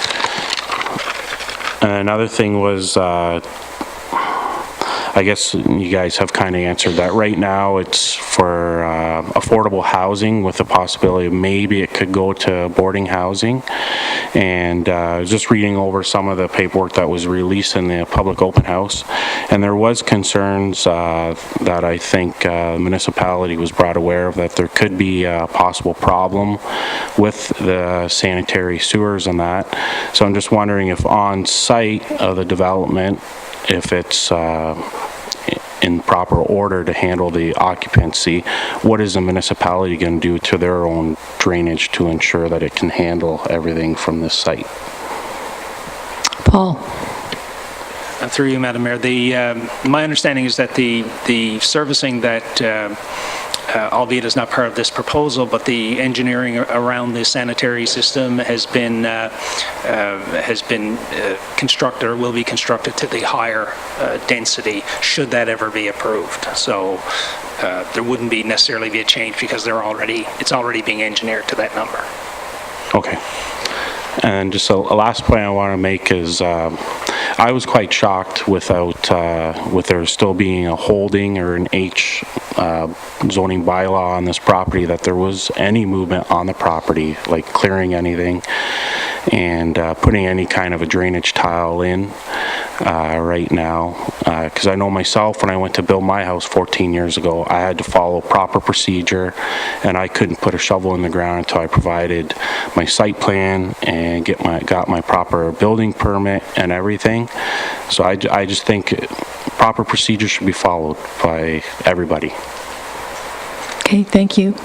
And another thing was, I guess you guys have kind of answered that. Right now, it's for affordable housing with the possibility of maybe it could go to boarding housing. And just reading over some of the paperwork that was released in the public open house, and there was concerns that I think the municipality was brought aware of, that there could be a possible problem with the sanitary sewers and that. So I'm just wondering if on site of the development, if it's in proper order to handle the occupancy, what is the municipality going to do to their own drainage to ensure that it can handle everything from this site? Paul? Through you, Madam Mayor, my understanding is that the servicing that, albeit is not part of this proposal, but the engineering around the sanitary system has been constructed or will be constructed to the higher density, should that ever be approved. So there wouldn't be necessarily be a change because it's already being engineered to that number. Okay. And just a last point I want to make is I was quite shocked with there still being a holding or an H zoning bylaw on this property, that there was any movement on the property, like clearing anything and putting any kind of a drainage tile in right now. Because I know myself, when I went to build my house 14 years ago, I had to follow proper procedure, and I couldn't put a shovel in the ground until I provided my site plan and got my proper building permit and everything. So I just think proper procedure should be followed by everybody. Okay, thank you.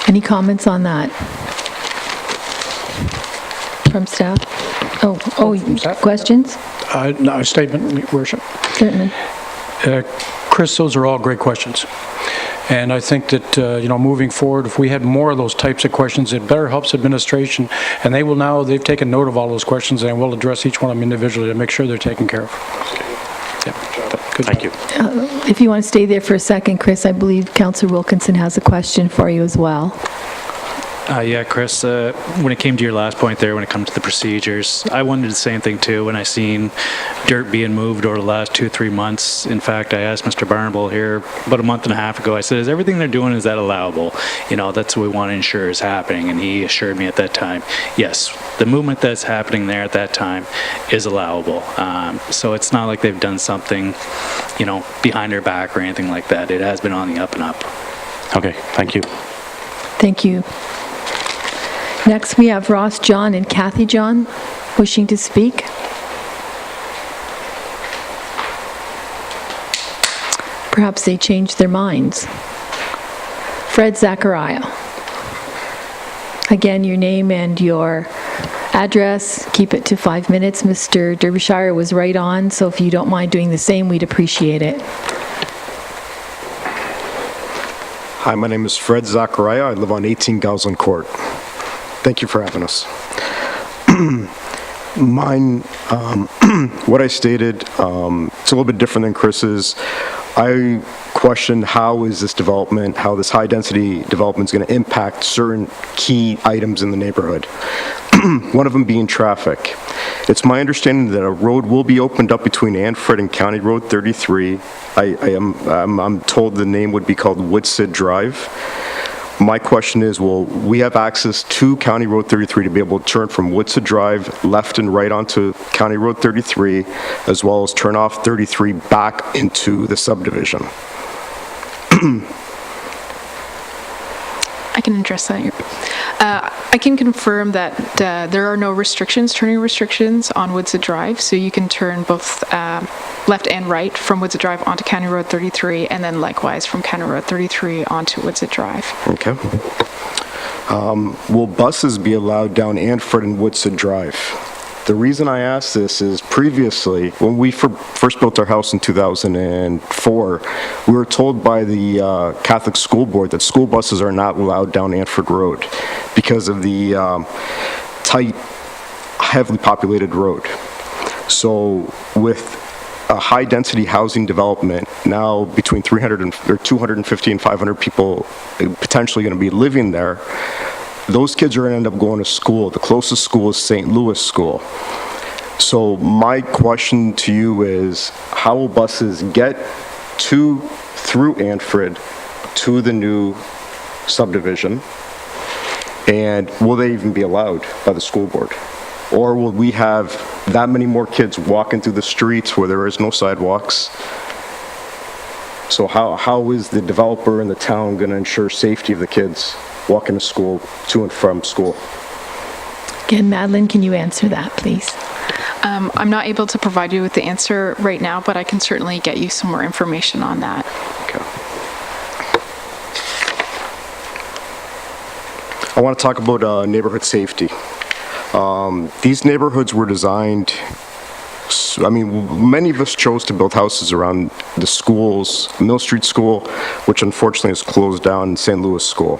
Any comments on that? From staff? Questions? No, a statement, Your Worship. Certainly. Chris, those are all great questions. And I think that, moving forward, if we had more of those types of questions, it better helps administration. And they've taken note of all those questions, and we'll address each one of them individually to make sure they're taken care of. Yeah. Good. Thank you. If you want to stay there for a second, Chris, I believe Councillor Wilkinson has a question for you as well. Yeah, Chris, when it came to your last point there, when it comes to the procedures, I wondered the same thing too when I seen dirt being moved over the last 2-3 months. In fact, I asked Mr. Barnable here about a month and a half ago, I said, is everything they're doing, is that allowable? That's what we want to ensure is happening. And he assured me at that time, yes, the movement that's happening there at that time is allowable. So it's not like they've done something, behind their back or anything like that. It has been on the up and up. Okay, thank you. Thank you. Next, we have Ross John and Kathy John wishing to speak. Perhaps they changed their minds. Fred Zachariah. Again, your name and your address. Keep it to 5 minutes. Mr. Derbyshire was right on, so if you don't mind doing the same, we'd appreciate it. Hi, my name is Fred Zachariah. I live on 18 Gowsland Court. Thank you for having us. Mine, what I stated, it's a little bit different than Chris's. I questioned how is this development, how this high-density development is going to impact certain key items in the neighborhood. One of them being traffic. It's my understanding that a road will be opened up between Anfred and County Road 33. I'm told the name would be called Woodsid Drive. My question is, will we have access to County Road 33 to be able to turn from Woodsid Drive left and right onto County Road 33, as well as turn off 33 back into the subdivision? I can address that. I can confirm that there are no turning restrictions on Woodsid Drive, so you can turn both left and right from Woodsid Drive onto County Road 33, and then likewise from County Road 33 onto Woodsid Drive. Okay. Will buses be allowed down Anfred and Woodsid Drive? The reason I ask this is previously, when we first built our house in 2004, we were told by the Catholic School Board that school buses are not allowed down Anfred Road because of the tight, heavily populated road. So with a high-density housing development, now between 250 and 500 people potentially going to be living there, those kids are going to end up going to school. The closest school is St. Louis School. So my question to you is, how will buses get through Anfred to the new subdivision? And will they even be allowed by the school board? Or will we have that many more kids walking through the streets where there is no sidewalks? So how is the developer and the town going to ensure safety of the kids walking to school, to and from school? Again, Madeline, can you answer that, please? I'm not able to provide you with the answer right now, but I can certainly get you some more information on that. Okay. I want to talk about neighborhood safety. These neighborhoods were designed I mean, many of us chose to build houses around the schools, Mill Street School, which unfortunately is closed down, and St. Louis School.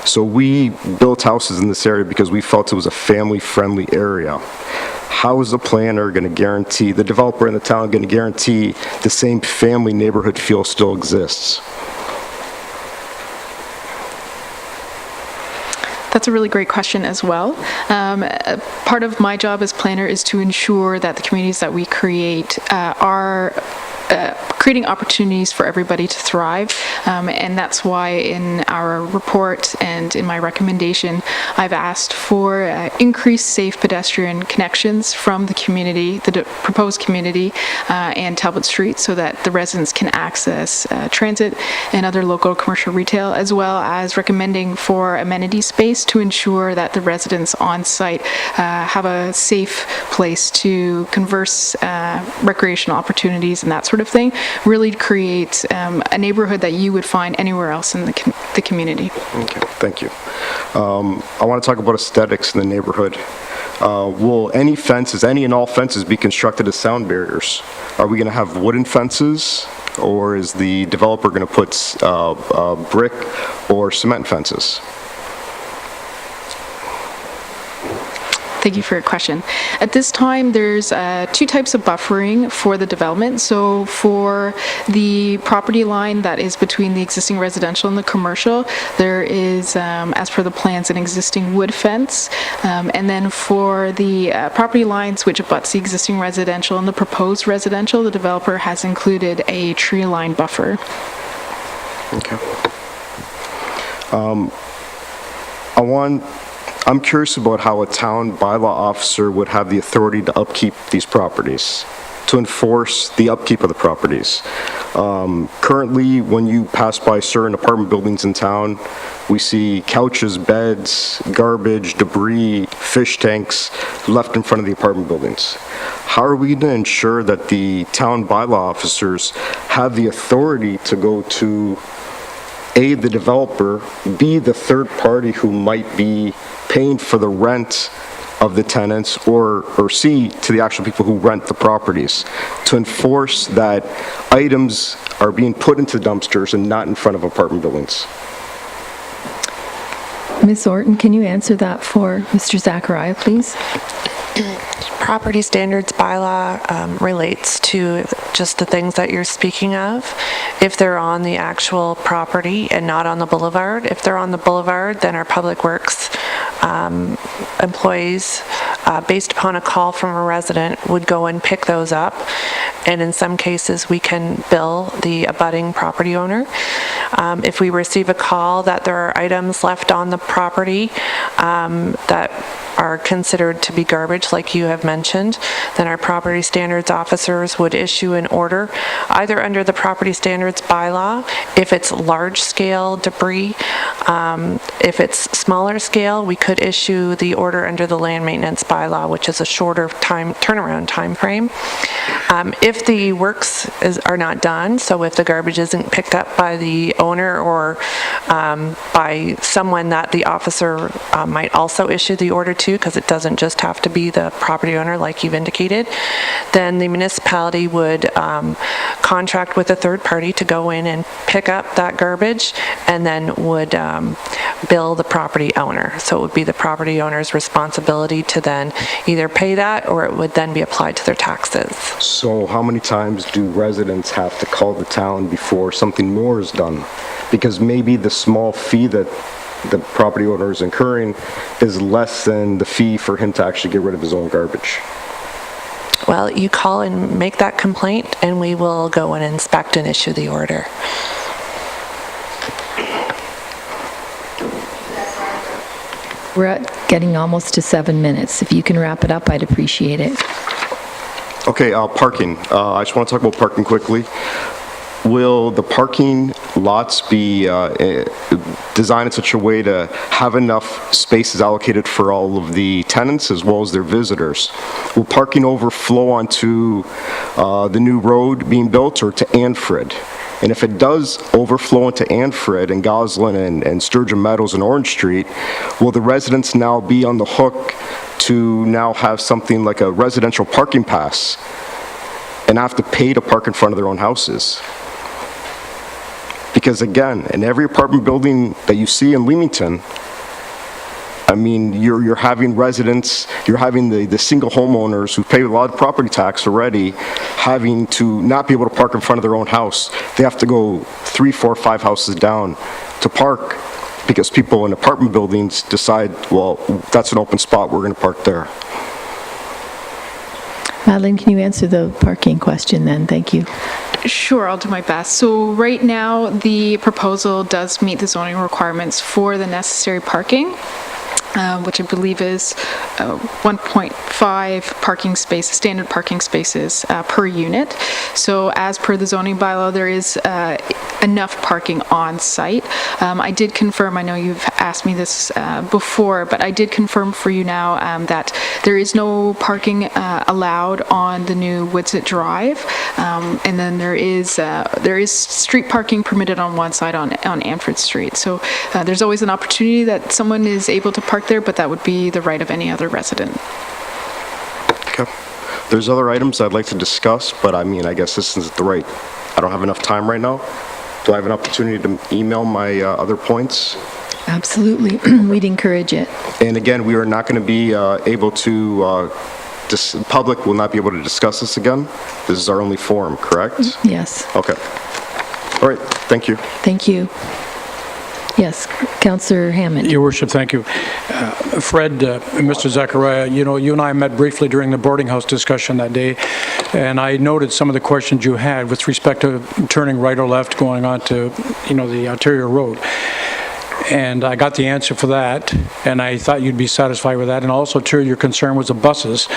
So we built houses in this area because we felt it was a family-friendly area. How is the planner going to guarantee, the developer in the town going to guarantee the same family neighborhood feel still exists? That's a really great question as well. Part of my job as planner is to ensure that the communities that we create are creating opportunities for everybody to thrive, and that's why in our report and in my recommendation, I've asked for increased safe pedestrian connections from the community, the proposed community, and Talbot Street, so that the residents can access transit and other local commercial retail, as well as recommending for amenity space to ensure that the residents on site have a safe place to converse, recreational opportunities and that sort of thing, really create a neighborhood that you would find anywhere else in the community. Okay, thank you. I want to talk about aesthetics in the neighborhood. Will any fences, any and all fences, be constructed as sound barriers? Are we going to have wooden fences, or is the developer going to put brick or cement fences? Thank you for your question. At this time, there's two types of buffering for the development. So for the property line that is between the existing residential and the commercial, there is, as per the plans, an existing wood fence. And then for the property lines which abuts the existing residential and the proposed residential, the developer has included a tree line buffer. Okay. I'm curious about how a town bylaw officer would have the authority to upkeep these properties, to enforce the upkeep of the properties. Currently, when you pass by certain apartment buildings in town, we see couches, beds, garbage, debris, fish tanks left in front of the apartment buildings. How are we going to ensure that the town bylaw officers have the authority to go to A, the developer, B, the third party who might be paying for the rent of the tenants, or C, to the actual people who rent the properties, to enforce that items are being put into dumpsters and not in front of apartment buildings? Ms. Orton, can you answer that for Mr. Zachariah, please? Property standards bylaw relates to just the things that you're speaking of. If they're on the actual property and not on the boulevard, if they're on the boulevard, then our public works employees, based upon a call from a resident, would go and pick those up. And in some cases, we can bill the abutting property owner. If we receive a call that there are items left on the property that are considered to be garbage, like you have mentioned, then our property standards officers would issue an order, either under the property standards bylaw, if it's large-scale debris. If it's smaller scale, we could issue the order under the land maintenance bylaw, which is a shorter turnaround time frame. If the works are not done, so if the garbage isn't picked up by the owner or by someone that the officer might also issue the order to, because it doesn't just have to be the property owner like you've indicated, then the municipality would contract with a third party to go in and pick up that garbage, and then would bill the property owner. So it would be the property owner's responsibility to then either pay that, or it would then be applied to their taxes. So how many times do residents have to call the town before something more is done? Because maybe the small fee that the property owner is incurring is less than the fee for him to actually get rid of his own garbage. Well, you call and make that complaint, and we will go and inspect and issue the order. We're getting almost to 7 minutes. If you can wrap it up, I'd appreciate it. Okay, parking. I just want to talk about parking quickly. Will the parking lots be designed in such a way to have enough spaces allocated for all of the tenants as well as their visitors? Will parking overflow onto the new road being built, or to Anfred? And if it does overflow into Anfred and Goslin and Sturgeon Meadows and Orange Street, will the residents now be on the hook to now have something like a residential parking pass and have to pay to park in front of their own houses. Because again, in every apartment building that you see in Leamington, I mean, you're having residents, you're having the single homeowners who pay a lot of property tax already, having to not be able to park in front of their own house. They have to go 3, 4, 5 houses down to park because people in apartment buildings decide, well, that's an open spot, we're going to park there. Madeline, can you answer the parking question then? Thank you. Sure, I'll do my best. So right now, the proposal does meet the zoning requirements for the necessary parking, which I believe is 1.5 parking spaces, standard parking spaces per unit. So as per the zoning bylaw, there is enough parking on site. I did confirm, I know you've asked me this before, but I did confirm for you now that there is no parking allowed on the new Woodsit Drive, and then there is street parking permitted on one side on Anford Street. So there's always an opportunity that someone is able to park there, but that would be the right of any other resident. Okay. There's other items I'd like to discuss, but I mean, I guess this isn't the right, I don't have enough time right now. Do I have an opportunity to email my other points? Absolutely. We'd encourage it. And again, we are not going to be able to, the public will not be able to discuss this again. This is our only forum, correct? Yes. Okay. All right. Thank you. Thank you. Yes, Councillor Hammond. Your Worship, thank you. Fred, Mr. Zachariah, you know, you and I met briefly during the boarding house discussion that day, and I noted some of the questions you had with respect to turning right or left going on to, you know, the Ontario Road. And I got the answer for that, and I thought you'd be satisfied with that. And also, too, your concern was the buses,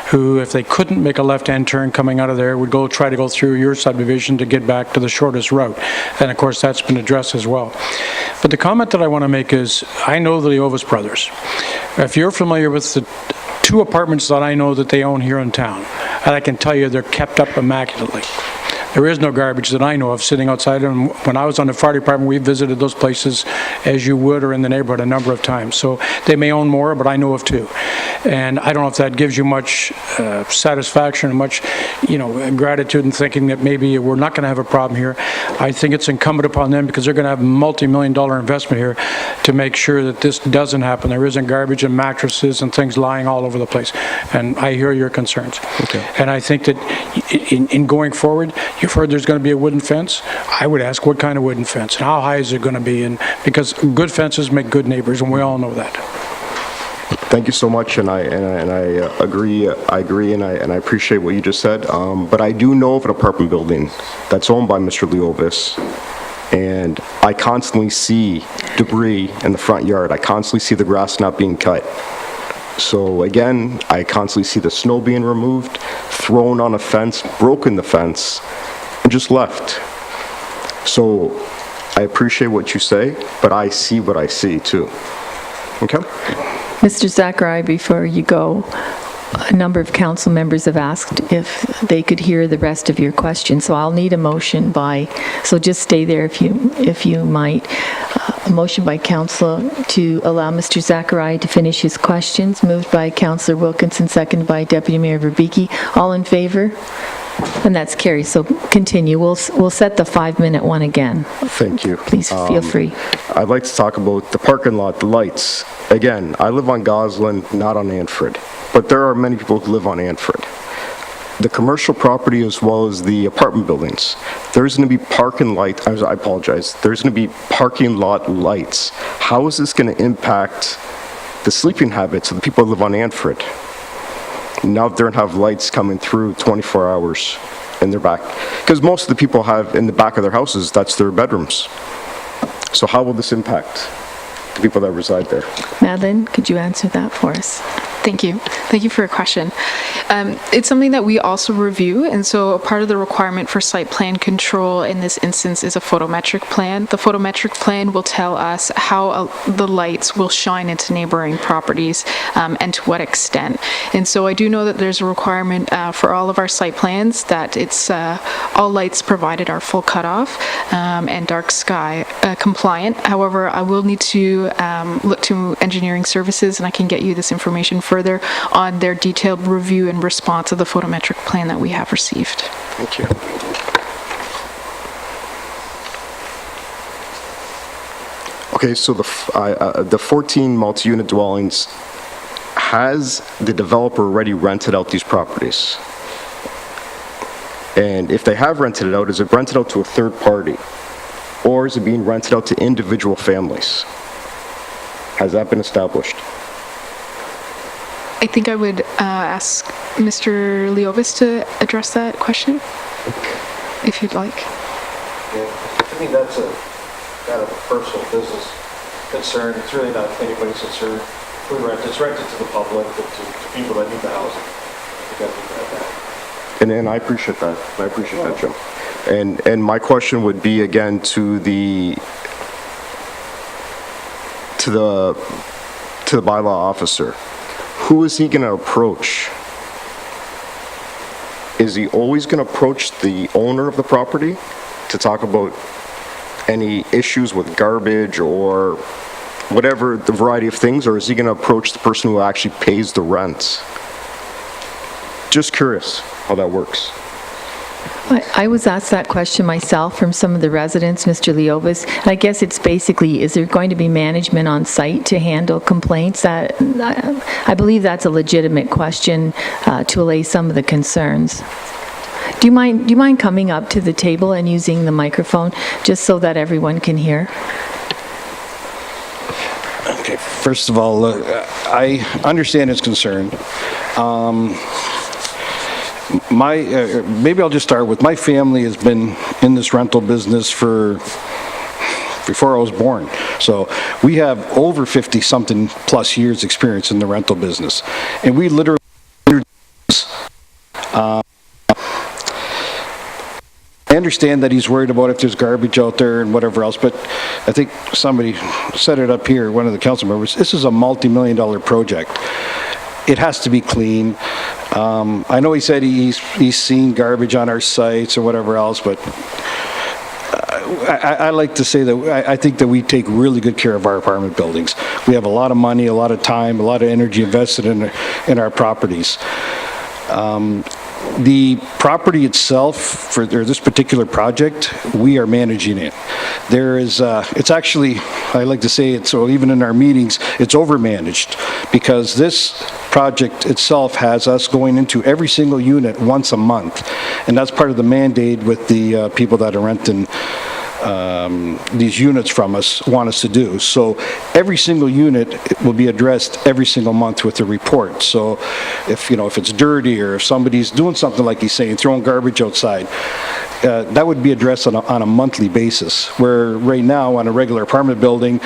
who, if they couldn't make a left-hand turn coming out of there, would try to go through your subdivision to get back to the shortest route. And, of course, that's been addressed as well. But the comment that I want to make is, I know the Leovis brothers. If you're familiar with the 2 apartments that I know that they own here in town, and I can tell you they're kept up immaculately. There is no garbage that I know of sitting outside, and when I was on the fire department, we visited those places as you would or in the neighborhood a number of times. So they may own more, but I know of 2. And I don't know if that gives you much satisfaction or much, you know, gratitude in thinking that maybe we're not going to have a problem here. I think it's incumbent upon them, because they're going to have a multi-million-dollar investment here, to make sure that this doesn't happen. There isn't garbage and mattresses and things lying all over the place. And I hear your concerns. Okay. And I think that in going forward, you've heard there's going to be a wooden fence. I would ask what kind of wooden fence and how high is it going to be, and because good fences make good neighbors, and we all know that. Thank you so much, and I agree. I appreciate what you just said. But I do know of an apartment building that's owned by Mr. Leovis, and I constantly see debris in the front yard. I constantly see the grass not being cut. So again, I constantly see the snow being removed, thrown on a fence, broken the fence, and just left. So I appreciate what you say, but I see what I see too. Okay? Mr. Zachariah, before you go, a number of council members have asked if they could hear the rest of your question, so I'll need a motion so just stay there if you might. A motion by Councillor to allow Mr. Zachariah to finish his questions, moved by Councillor Wilkinson, seconded by Deputy Mayor Verbeke. All in favor? And that's carried, so continue. We'll set the 5-minute one again. Thank you. Please feel free. I'd like to talk about the parking lot, the lights. Again, I live on Gosselin, not on Anford, but there are many people who live on Anford. The commercial property as well as the apartment buildings, there's going to be parking lights, I apologize, there's going to be parking lot lights. How is this going to impact the sleeping habits of the people who live on Anford? Now they're going to have lights coming through 24 hours in their back. Because most of the people have in the back of their houses, that's their bedrooms. So how will this impact the people that reside there? Madeline, could you answer that for us? Thank you. Thank you for your question. It's something that we also review, and so a part of the requirement for site plan control in this instance is a photometric plan. The photometric plan will tell us how the lights will shine into neighboring properties and to what extent. And so I do know that there's a requirement for all of our site plans that it's all lights provided are full cutoff and dark sky compliant. However, I will need to look to engineering services, and I can get you this information further on their detailed review and response of the photometric plan that we have received. Thank you. Okay, so the 14 multi-unit dwellings, has the developer already rented out these properties? And if they have rented it out, is it rented out to a third party? Or is it being rented out to individual families? Has that been established? I think I would ask Mr. Leovis to address that question, if you'd like. Yeah, to me, that's kind of a personal business concern. It's really not anybody's concern. It's rented to the public, but to people that need the housing. You got to think about that. And I appreciate that. I appreciate that, Joe. And my question would be again to the bylaw officer. Who is he going to approach? Is he always going to approach the owner of the property to talk about any issues with garbage or whatever the variety of things, or is he going to approach the person who actually pays the rent? Just curious how that works. I was asked that question myself from some of the residents, Mr. Leovis. I guess it's basically, is there going to be management on site to handle complaints? I believe that's a legitimate question to allay some of the concerns. Do you mind coming up to the table and using the microphone just so that everyone can hear? Okay, first of all, I understand his concern. Maybe I'll just start with, my family has been in this rental business before I was born. So we have over 50-something plus years experience in the rental business. And we literally, I understand that he's worried about if there's garbage out there and whatever else, but I think somebody said it up here, one of the council members, this is a multi-million-dollar project. It has to be clean. I know he said he's seen garbage on our sites or whatever else, but I like to say that I think that we take really good care of our apartment buildings. We have a lot of money, a lot of time, a lot of energy invested in our properties. The property itself, for this particular project, we are managing it. There is, it's actually, I like to say it, so even in our meetings, it's overmanaged, because this project itself has us going into every single unit once a month, and that's part of the mandate with the people that are renting these units from us want us to do. So every single unit will be addressed every single month with a report. So if it's dirty, or if somebody's doing something like he's saying, throwing garbage outside, that would be addressed on a monthly basis. Where right now on a regular apartment building,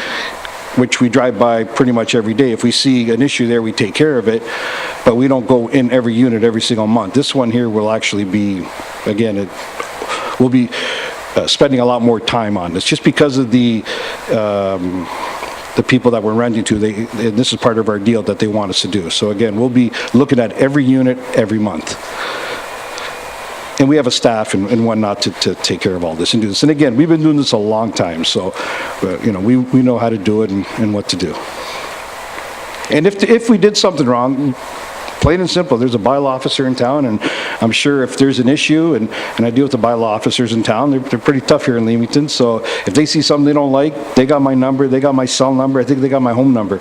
which we drive by pretty much every day, if we see an issue there, we take care of it, but we don't go in every unit every single month. This one here will actually be, again, it will be spending a lot more time on this, just because of the people that we're renting to. This is part of our deal that they want us to do. So again, we'll be looking at every unit every month. And we have a staff and whatnot to take care of all this and do this. And again, we've been doing this a long time, so we know how to do it and what to do. And if we did something wrong, plain and simple, there's a bylaw officer in town, and I'm sure if there's an issue, and I deal with the bylaw officers in town, they're pretty tough here in Leamington, so if they see something they don't like, they got my number, they got my cell number, I think they got my home number.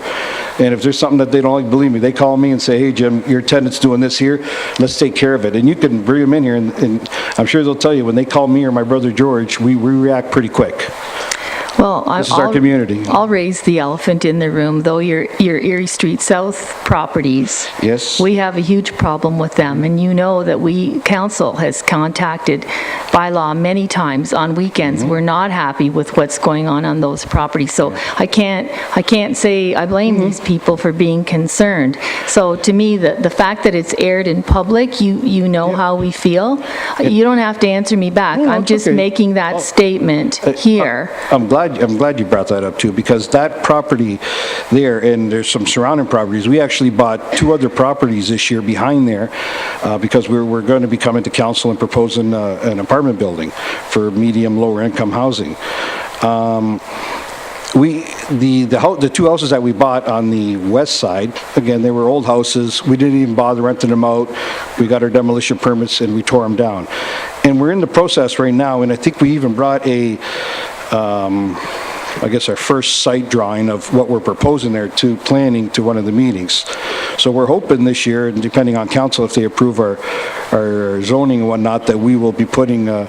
And if there's something that they don't like, believe me, they call me and say, hey Jim, your tenant's doing this here, let's take care of it. And you can bring them in here, and I'm sure they'll tell you, when they call me or my brother George, we react pretty quick. Well, this is our community. I'll raise the elephant in the room, though. Your Erie Street South properties. Yes. We have a huge problem with them, and you know that council has contacted bylaw many times on weekends. We're not happy with what's going on those properties. So I can't say I blame these people for being concerned. So to me, the fact that it's aired in public, you know how we feel. You don't have to answer me back. I'm just making that statement here. I'm glad you brought that up too, because that property there, and there's some surrounding properties, we actually bought 2 other properties this year behind there because we're going to be coming to council and proposing an apartment building for medium lower income housing. the two houses that we bought on the west side, again, they were old houses. We didn't even bother renting them out. We got our demolition permits and we tore them down. And we're in the process right now, and I think we even brought I guess our first site drawing of what we're proposing there to planning to one of the meetings. So we're hoping this year, and depending on council, if they approve our zoning and whatnot, that we will be putting a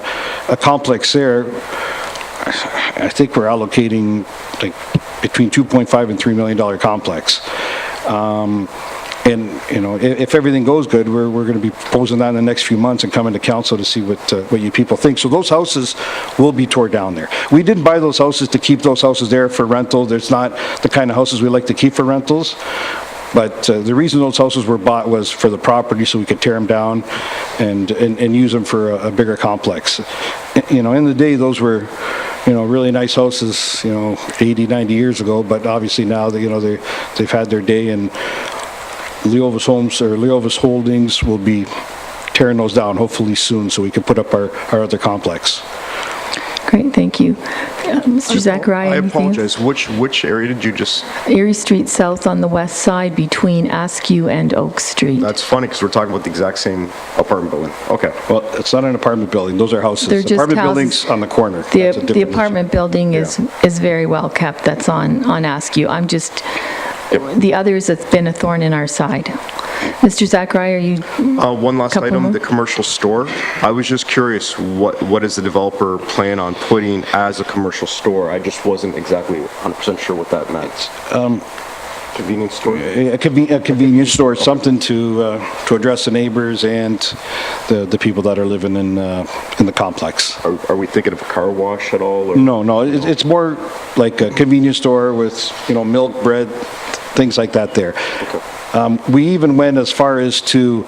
complex there. I think we're allocating like between $2.5 and $3 million complex. And, you know, if everything goes good, we're going to be proposing that in the next few months and coming to council to see what you people think. So those houses will be tore down there. We didn't buy those houses to keep those houses there for rental. There's not the kind of houses we like to keep for rentals. But the reason those houses were bought was for the property, so we could tear them down and use them for a bigger complex. You know, in the day, those were, you know, really nice houses, you know, 80, 90 years ago, but obviously now, you know, they've had their day, and Leovis Homes or Leovis Holdings will be tearing those down hopefully soon so we can put up our other complex. Great, thank you. Mr. Zachariah, I anything? apologize. Which area did you just... Erie Street South on the west side between Askew and Oak Street. That's funny because we're talking about the exact same apartment building. Okay. Well, it's not an apartment building. Those are houses. They're just Apartment houses. buildings on the corner. That's a The different apartment building is very well kept. That's on Askew. I'm just, the others, it's been a thorn in our side. Mr. Zachariah, are you? One last Couple item, more? the commercial store. I was just curious, what is the developer plan on putting as a commercial store? I just wasn't exactly 100% sure what that meant. Convenience store? A convenience store, something to address the neighbors and the people that are living in the complex. Are we thinking of a car wash at all? Or? No, it's more like a convenience store with, you know, milk, bread, things like that there. Okay. We even went as far as to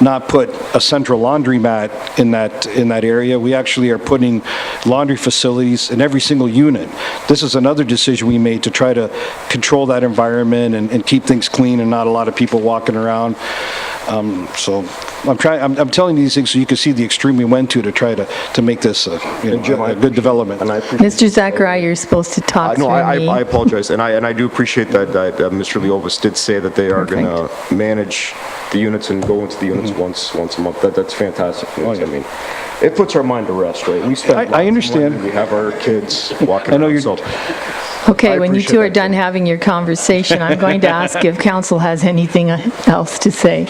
not put a central laundromat in that area. We actually are putting laundry facilities in every single unit. This is another decision we made to try to control that environment and keep things clean and not a lot of people walking around. So I'm telling you these things so you can see the extreme we went to try to make this a good development. And I appreciate Mr. Zachariah, you're supposed to talk through No, me. I apologize, and I do appreciate that Mr. Leovis did say that they are going to manage the units and go into the units once a month. That's fantastic news. I mean, it puts our mind to rest, right? We spend I understand. Money, we have our kids walking I know around, you're. Okay, when you two are done having your conversation, I'm going to ask if council has anything else to say.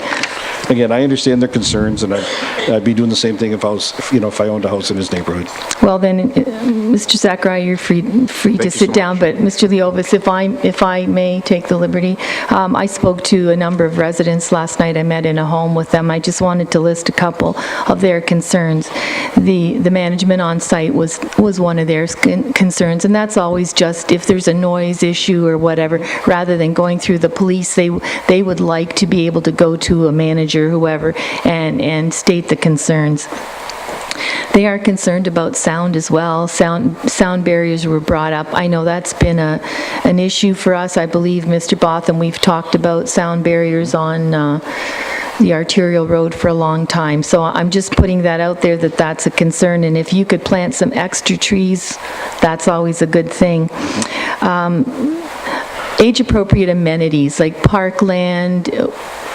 Again, I understand their concerns, and I'd be doing the same thing if I owned a house in his neighborhood. Well, then, Mr. Zachariah, you're free to sit down, but Mr. Leovis, if I may take the liberty, I spoke to a number of residents last night. I met in a home with them. I just wanted to list a couple of their concerns. The management on site was one of their concerns, and that's always just if there's a noise issue or whatever, rather than going through the police, they would like to be able to go to a manager, whoever, and state the concerns. They are concerned about sound as well. Sound barriers were brought up. I know that's been an issue for us. I believe, Mr. Botham, we've talked about sound barriers on the arterial road for a long time. So I'm just putting that out there that that's a concern, and if you could plant some extra trees, that's always a good thing. Age-appropriate amenities like parkland,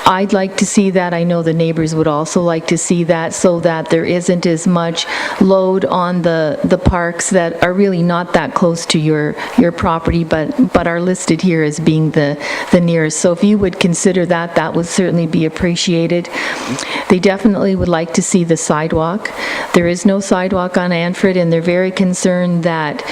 I'd like to see that. I know the neighbors would also like to see that, so that there isn't as much load on the parks that are really not that close to your property, but are listed here as being the nearest. So if you would consider that, that would certainly be appreciated. They definitely would like to see the sidewalk. There is no sidewalk on Anford, and they're very concerned that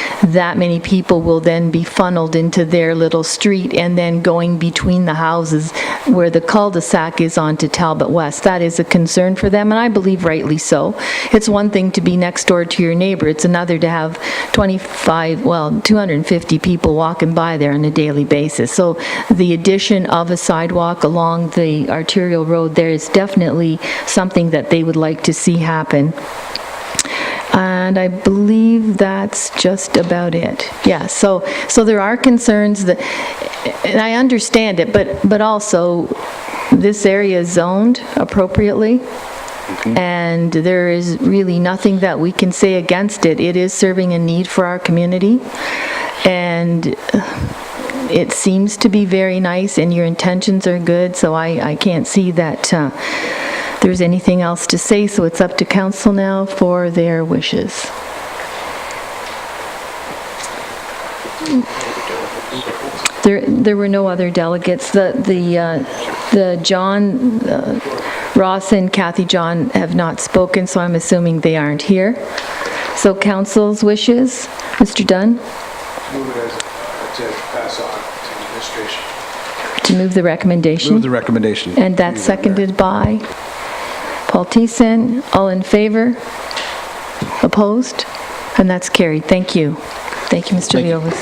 many people will then be funneled into their little street and then going between the houses where the cul-de-sac is onto Talbot West. That is a concern for them, and I believe rightly so. It's one thing to be next door to your neighbor. It's another to have 250 people walking by there on a daily basis. So the addition of a sidewalk along the arterial road there is definitely something that they would like to see happen. And I believe that's just about it. Yeah, so there are concerns that, and I understand it, but also this area is zoned appropriately. and there is really nothing that we can say against it. It is serving a need for our community, and it seems to be very nice, and your intentions are good, so I can't see that there's anything else to say, so it's up to council now for their wishes. There were no other delegates. The John, Ross and Kathy John have not spoken, so I'm assuming they aren't here. So council's wishes, Mr. Dunn? To pass on to administration. To move the recommendation? Move the recommendation. And that's seconded by Paul Thiessen. All in favor? Opposed? And that's carried. Thank you. Thank you, Mr. Leovis.